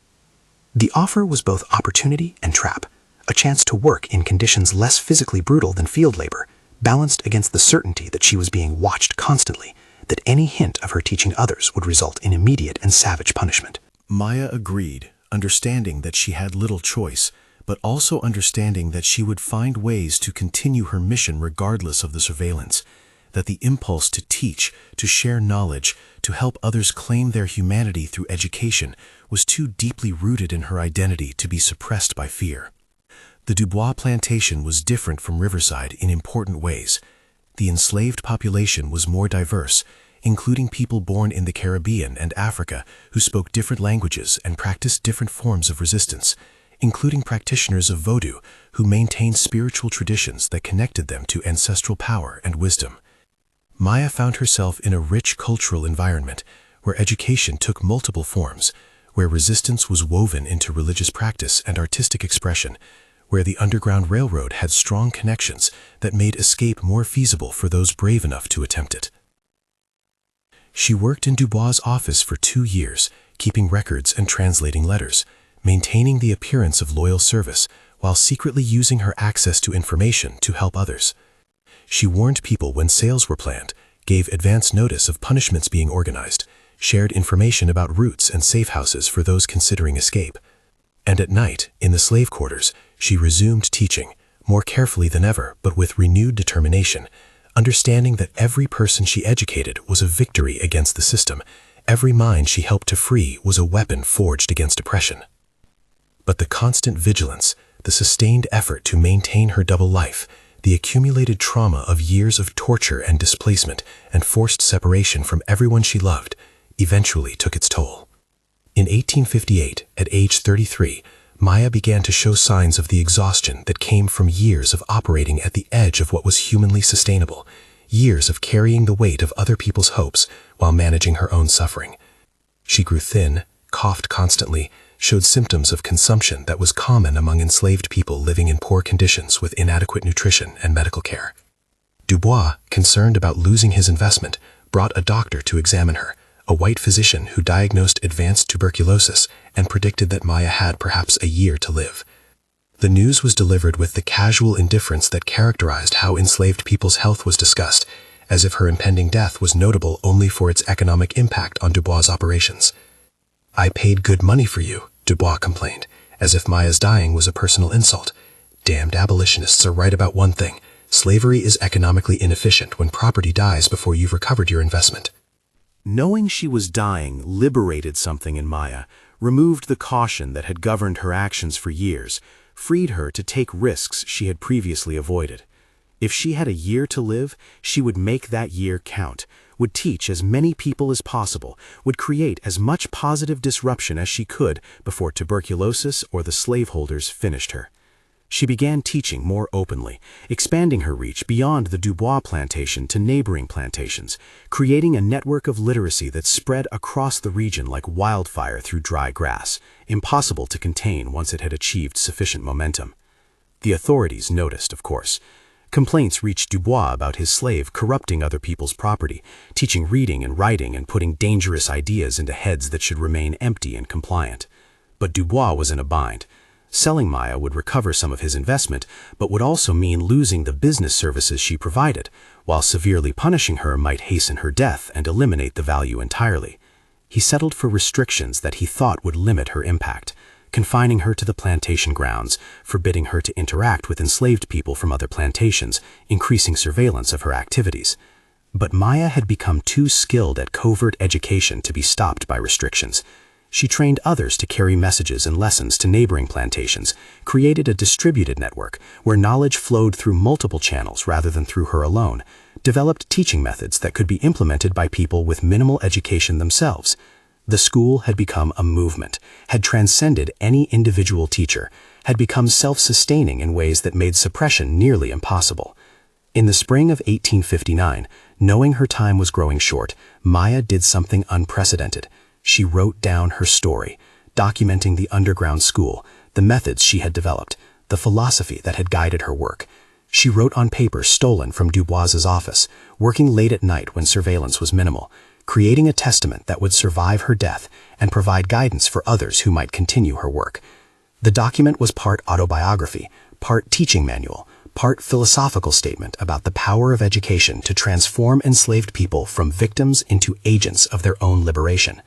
The offer was both opportunity and trap, a chance to work in conditions less physically brutal than field labor, balanced against the certainty that she was being watched constantly, that any hint of her teaching others would result in immediate and savage punishment. Maya agreed, understanding that she had little choice, but also understanding that she would find ways to continue her mission regardless of the surveillance, that the impulse to teach, to share knowledge, to help others claim their humanity through education was too deeply rooted in her identity to be suppressed by fear. The Dubois plantation was different from Riverside in important ways. The enslaved population was more diverse, including people born in the Caribbean and Africa who spoke different languages and practiced different forms of resistance, including practitioners of Vodou who maintained spiritual traditions that connected them to ancestral power and wisdom. Maya found herself in a rich cultural environment where education took multiple forms, where resistance was woven into religious practice and artistic expression, where the Underground Railroad had strong connections that made escape more feasible for those brave enough to attempt it. She worked in Dubois' office for 2 years, keeping records and translating letters, maintaining the appearance of loyal service while secretly using her access to information to help others. She warned people when sales were planned, gave advance notice of punishments being organized, shared information about routes and safe houses for those considering escape. And at night, in the slave quarters, she resumed teaching, more carefully than ever, but with renewed determination, understanding that every person she educated was a victory against the system, every mind she helped to free was a weapon forged against oppression. But the constant vigilance, the sustained effort to maintain her double life, the accumulated trauma of years of torture and displacement and forced separation from everyone she loved, eventually took its toll. In 1858, at age 33, Maya began to show signs of the exhaustion that came from years of operating at the edge of what was humanly sustainable, years of carrying the weight of other people's hopes while managing her own suffering. She grew thin, coughed constantly, showed symptoms of consumption that was common among enslaved people living in poor conditions with inadequate nutrition and medical care. Dubois, concerned about losing his investment, brought a doctor to examine her, a white physician who diagnosed advanced tuberculosis and predicted that Maya had perhaps a year to live. The news was delivered with the casual indifference that characterized how enslaved people's health was discussed, as if her impending death was notable only for its economic impact on Dubois' operations. "I paid good money for you," Dubois complained, as if Maya's dying was a personal insult. "Damned abolitionists are right about one thing. Slavery is economically inefficient when property dies before you've recovered your investment." Knowing she was dying liberated something in Maya, removed the caution that had governed her actions for years, freed her to take risks she had previously avoided. If she had a year to live, she would make that year count, would teach as many people as possible, would create as much positive disruption as she could before tuberculosis or the slaveholders finished her. She began teaching more openly, expanding her reach beyond the Dubois plantation to neighboring plantations, creating a network of literacy that spread across the region like wildfire through dry grass, impossible to contain once it had achieved sufficient momentum. The authorities noticed, of course. Complaints reached Dubois about his slave corrupting other people's property, teaching reading and writing and putting dangerous ideas into heads that should remain empty and compliant. But Dubois was in a bind. Selling Maya would recover some of his investment, but would also mean losing the business services she provided, while severely punishing her might hasten her death and eliminate the value entirely. He settled for restrictions that he thought would limit her impact, confining her to the plantation grounds, forbidding her to interact with enslaved people from other plantations, increasing surveillance of her activities. But Maya had become too skilled at covert education to be stopped by restrictions. She trained others to carry messages and lessons to neighboring plantations, created a distributed network where knowledge flowed through multiple channels rather than through her alone, developed teaching methods that could be implemented by people with minimal education themselves. The school had become a movement, had transcended any individual teacher, had become self-sustaining in ways that made suppression nearly impossible. In the spring of 1859, knowing her time was growing short, Maya did something unprecedented. She wrote down her story, documenting the underground school, the methods she had developed, the philosophy that had guided her work. She wrote on paper stolen from Dubois's office, working late at night when surveillance was minimal, creating a testament that would survive her death and provide guidance for others who might continue her work. The document was part autobiography, part teaching manual, part philosophical statement about the power of education to transform enslaved people from victims into agents of their own liberation.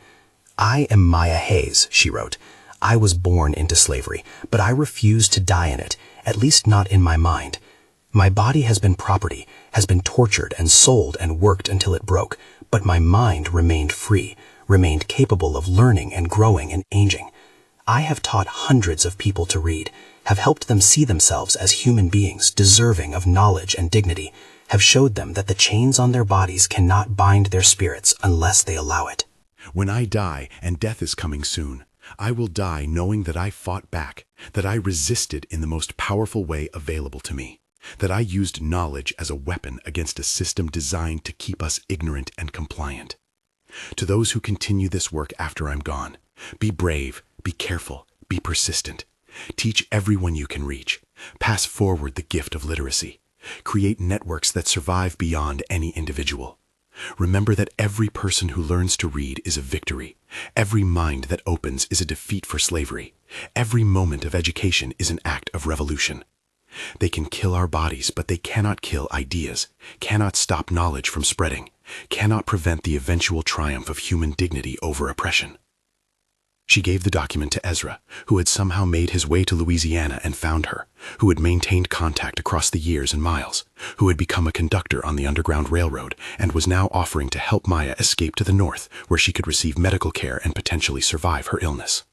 "I am Maya Hayes," she wrote. "I was born into slavery, but I refuse to die in it, at least not in my mind. My body has been property, has been tortured and sold and worked until it broke, but my mind remained free, remained capable of learning and growing and aging. I have taught hundreds of people to read, have helped them see themselves as human beings deserving of knowledge and dignity, have showed them that the chains on their bodies cannot bind their spirits unless they allow it. When I die, and death is coming soon, I will die knowing that I fought back, that I resisted in the most powerful way available to me, that I used knowledge as a weapon against a system designed to keep us ignorant and compliant. To those who continue this work after I'm gone, be brave, be careful, be persistent. Teach everyone you can reach. Pass forward the gift of literacy. Create networks that survive beyond any individual. Remember that every person who learns to read is a victory. Every mind that opens is a defeat for slavery. Every moment of education is an act of revolution. They can kill our bodies, but they cannot kill ideas, cannot stop knowledge from spreading, cannot prevent the eventual triumph of human dignity over oppression." She gave the document to Ezra, who had somehow made his way to Louisiana and found her, who had maintained contact across the years and miles, who had become a conductor on the Underground Railroad and was now offering to help Maya escape to the north, where she could receive medical care and potentially survive her illness.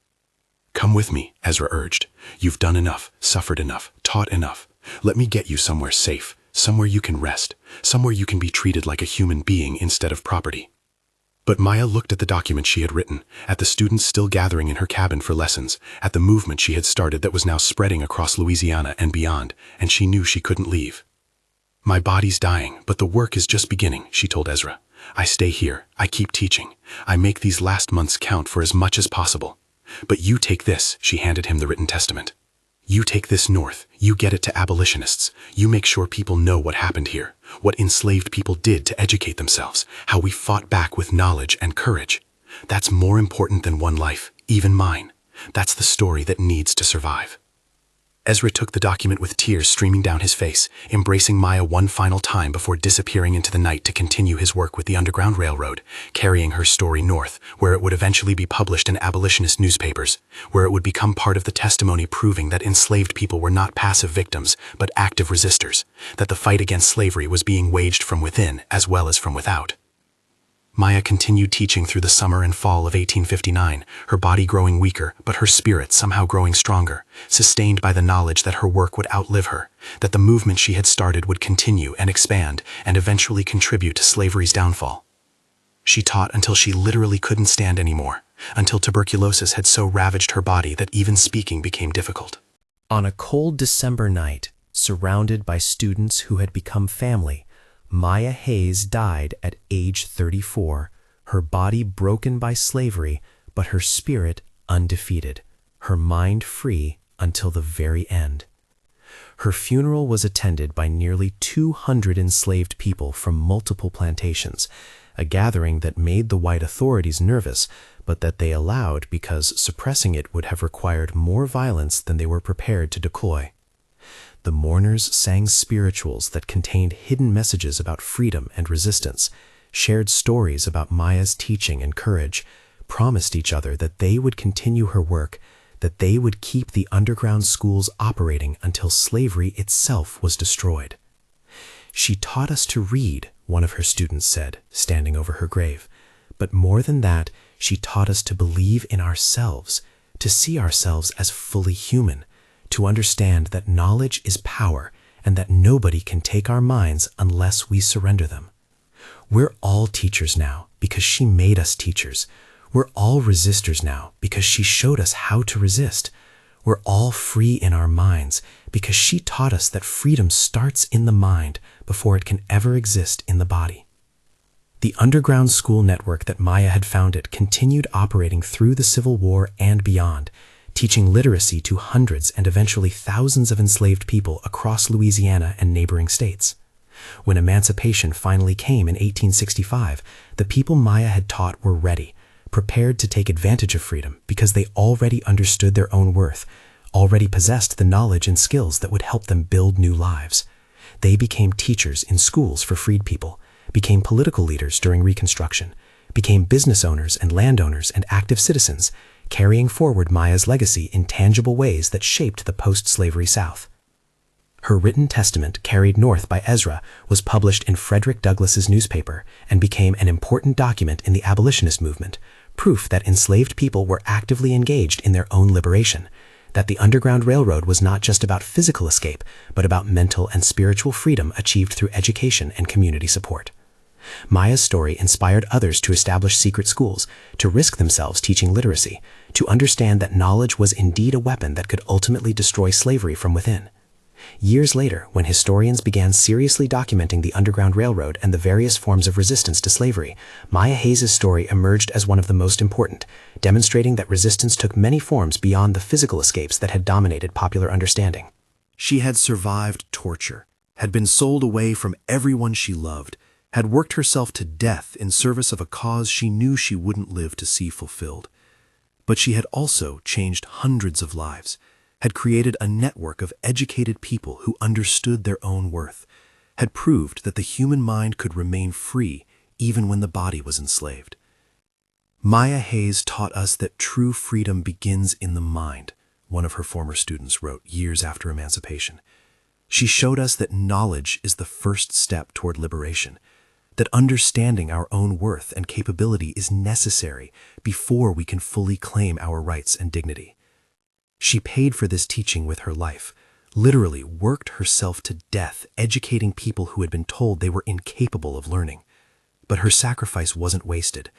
"Come with me," Ezra urged. "You've done enough, suffered enough, taught enough. Let me get you somewhere safe, somewhere you can rest, somewhere you can be treated like a human being instead of property." But Maya looked at the document she had written, at the students still gathering in her cabin for lessons, at the movement she had started that was now spreading across Louisiana and beyond, and she knew she couldn't leave. "My body's dying, but the work is just beginning," she told Ezra. "I stay here, I keep teaching, I make these last months count for as much as possible. But you take this," she handed him the written testament. "You take this north, you get it to abolitionists, you make sure people know what happened here, what enslaved people did to educate themselves, how we fought back with knowledge and courage. That's more important than one life, even mine. That's the story that needs to survive." Ezra took the document with tears streaming down his face, embracing Maya one final time before disappearing into the night to continue his work with the Underground Railroad, carrying her story north, where it would eventually be published in abolitionist newspapers, where it would become part of the testimony proving that enslaved people were not passive victims, but active resistors, that the fight against slavery was being waged from within as well as from without. Maya continued teaching through the summer and fall of 1859, her body growing weaker, but her spirit somehow growing stronger, sustained by the knowledge that her work would outlive her, that the movement she had started would continue and expand and eventually contribute to slavery's downfall. She taught until she literally couldn't stand anymore, until tuberculosis had so ravaged her body that even speaking became difficult. On a cold December night, surrounded by students who had become family, Maya Hayes died at age 34, her body broken by slavery, but her spirit undefeated, her mind free until the very end. Her funeral was attended by nearly 200 enslaved people from multiple plantations, a gathering that made the white authorities nervous, but that they allowed because suppressing it would have required more violence than they were prepared to deploy. The mourners sang spirituals that contained hidden messages about freedom and resistance, shared stories about Maya's teaching and courage, promised each other that they would continue her work, that they would keep the underground schools operating until slavery itself was destroyed. "She taught us to read," one of her students said, standing over her grave. "But more than that, she taught us to believe in ourselves, to see ourselves as fully human, to understand that knowledge is power and that nobody can take our minds unless we surrender them. We're all teachers now because she made us teachers. We're all resistors now because she showed us how to resist. We're all free in our minds because she taught us that freedom starts in the mind before it can ever exist in the body." The underground school network that Maya had founded continued operating through the Civil War and beyond, teaching literacy to hundreds and eventually thousands of enslaved people across Louisiana and neighboring states. When emancipation finally came in 1865, the people Maya had taught were ready, prepared to take advantage of freedom because they already understood their own worth, already possessed the knowledge and skills that would help them build new lives. They became teachers in schools for freed people, became political leaders during Reconstruction, became business owners and landowners and active citizens, carrying forward Maya's legacy in tangible ways that shaped the post-slavery South. Her written testament, carried north by Ezra, was published in Frederick Douglass's newspaper and became an important document in the abolitionist movement, proof that enslaved people were actively engaged in their own liberation, that the Underground Railroad was not just about physical escape, but about mental and spiritual freedom achieved through education and community support. Maya's story inspired others to establish secret schools, to risk themselves teaching literacy, to understand that knowledge was indeed a weapon that could ultimately destroy slavery from within. Years later, when historians began seriously documenting the Underground Railroad and the various forms of resistance to slavery, Maya Hayes' story emerged as one of the most important, demonstrating that resistance took many forms beyond the physical escapes that had dominated popular understanding. She had survived torture, had been sold away from everyone she loved, had worked herself to death in service of a cause she knew she wouldn't live to see fulfilled. But she had also changed hundreds of lives, had created a network of educated people who understood their own worth, had proved that the human mind could remain free even when the body was enslaved. Maya Hayes taught us that true freedom begins in the mind, one of her former students wrote years after emancipation. She showed us that knowledge is the first step toward liberation, that understanding our own worth and capability is necessary before we can fully claim our rights and dignity. She paid for this teaching with her life, literally worked herself to death educating people who had been told they were incapable of learning. But her sacrifice wasn't wasted.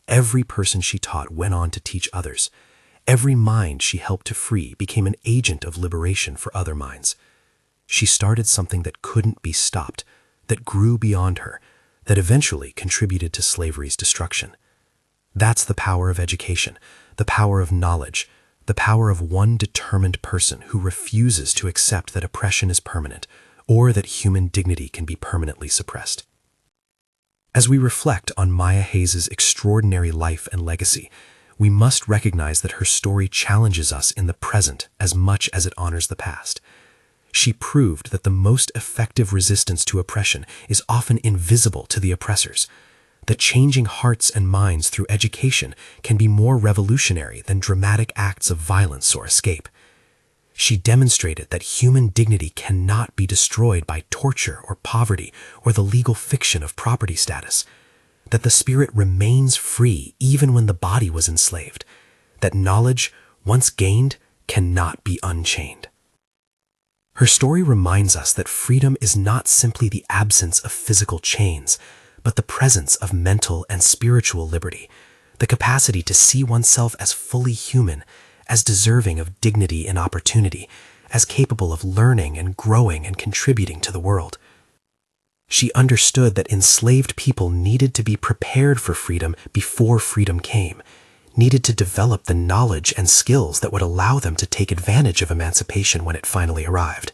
Every person she taught went on to teach others. Every mind she helped to free became an agent of liberation for other minds. She started something that couldn't be stopped, that grew beyond her, that eventually contributed to slavery's destruction. That's the power of education, the power of knowledge, the power of one determined person who refuses to accept that oppression is permanent, or that human dignity can be permanently suppressed. As we reflect on Maya Hayes' extraordinary life and legacy, we must recognize that her story challenges us in the present as much as it honors the past. She proved that the most effective resistance to oppression is often invisible to the oppressors, that changing hearts and minds through education can be more revolutionary than dramatic acts of violence or escape. She demonstrated that human dignity cannot be destroyed by torture or poverty or the legal fiction of property status, that the spirit remains free even when the body was enslaved, that knowledge, once gained, cannot be unchained. Her story reminds us that freedom is not simply the absence of physical chains, but the presence of mental and spiritual liberty, the capacity to see oneself as fully human, as deserving of dignity and opportunity, as capable of learning and growing and contributing to the world. She understood that enslaved people needed to be prepared for freedom before freedom came, needed to develop the knowledge and skills that would allow them to take advantage of emancipation when it finally arrived,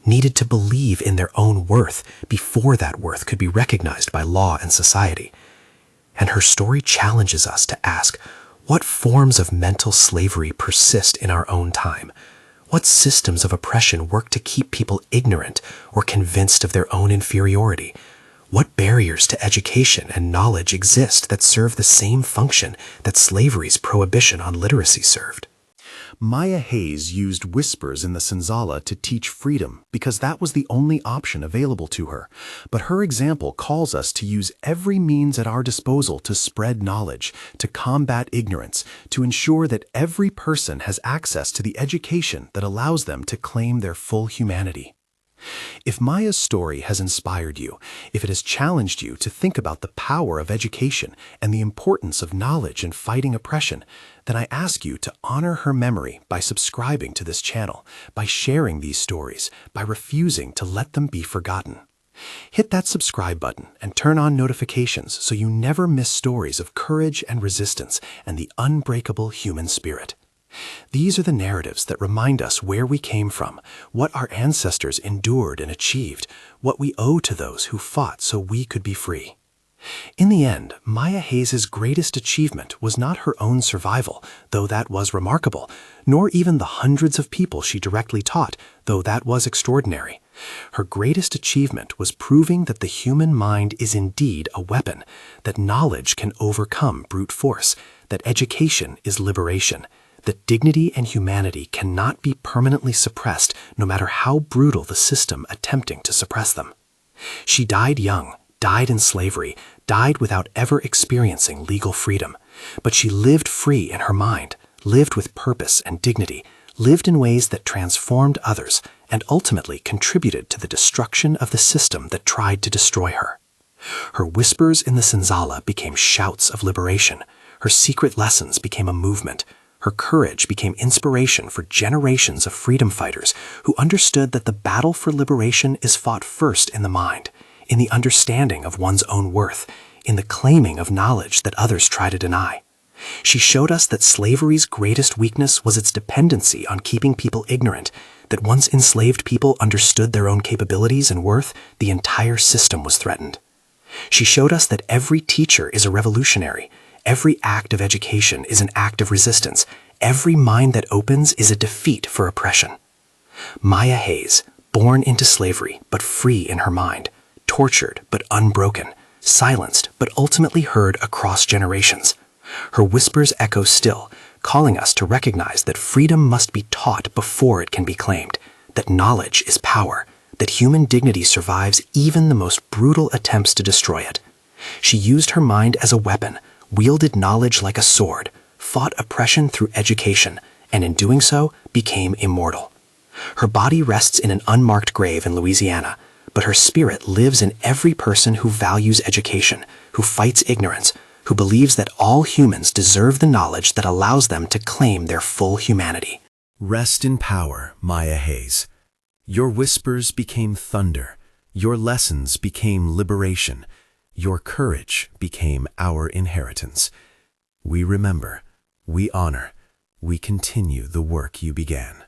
needed to believe in their own worth before that worth could be recognized by law and society. And her story challenges us to ask, what forms of mental slavery persist in our own time? What systems of oppression work to keep people ignorant or convinced of their own inferiority? What barriers to education and knowledge exist that serve the same function that slavery's prohibition on literacy served? Maya Hayes used whispers in the Senzala to teach freedom because that was the only option available to her. But her example calls us to use every means at our disposal to spread knowledge, to combat ignorance, to ensure that every person has access to the education that allows them to claim their full humanity. If Maya's story has inspired you, if it has challenged you to think about the power of education and the importance of knowledge in fighting oppression, then I ask you to honor her memory by subscribing to this channel, by sharing these stories, by refusing to let them be forgotten. Hit that subscribe button and turn on notifications so you never miss stories of courage and resistance and the unbreakable human spirit. These are the narratives that remind us where we came from, what our ancestors endured and achieved, what we owe to those who fought so we could be free. In the end, Maya Hayes' greatest achievement was not her own survival, though that was remarkable, nor even the hundreds of people she directly taught, though that was extraordinary. Her greatest achievement was proving that the human mind is indeed a weapon, that knowledge can overcome brute force, that education is liberation, that dignity and humanity cannot be permanently suppressed no matter how brutal the system attempting to suppress them. She died young, died in slavery, died without ever experiencing legal freedom, but she lived free in her mind, lived with purpose and dignity, lived in ways that transformed others, and ultimately contributed to the destruction of the system that tried to destroy her. Her whispers in the Senzala became shouts of liberation. Her secret lessons became a movement. Her courage became inspiration for generations of freedom fighters who understood that the battle for liberation is fought first in the mind, in the understanding of one's own worth, in the claiming of knowledge that others try to deny. She showed us that slavery's greatest weakness was its dependency on keeping people ignorant, that once enslaved people understood their own capabilities and worth, the entire system was threatened. She showed us that every teacher is a revolutionary, every act of education is an act of resistance, every mind that opens is a defeat for oppression. Maya Hayes, born into slavery but free in her mind, tortured but unbroken, silenced but ultimately heard across generations. Her whispers echo still, calling us to recognize that freedom must be taught before it can be claimed, that knowledge is power, that human dignity survives even the most brutal attempts to destroy it. She used her mind as a weapon, wielded knowledge like a sword, fought oppression through education, and in doing so, became immortal. Her body rests in an unmarked grave in Louisiana, but her spirit lives in every person who values education, who fights ignorance, who believes that all humans deserve the knowledge that allows them to claim their full humanity. Rest in power, Maya Hayes. Your whispers became thunder. Your lessons became liberation. Your courage became our inheritance. We remember, we honor, we continue the work you began.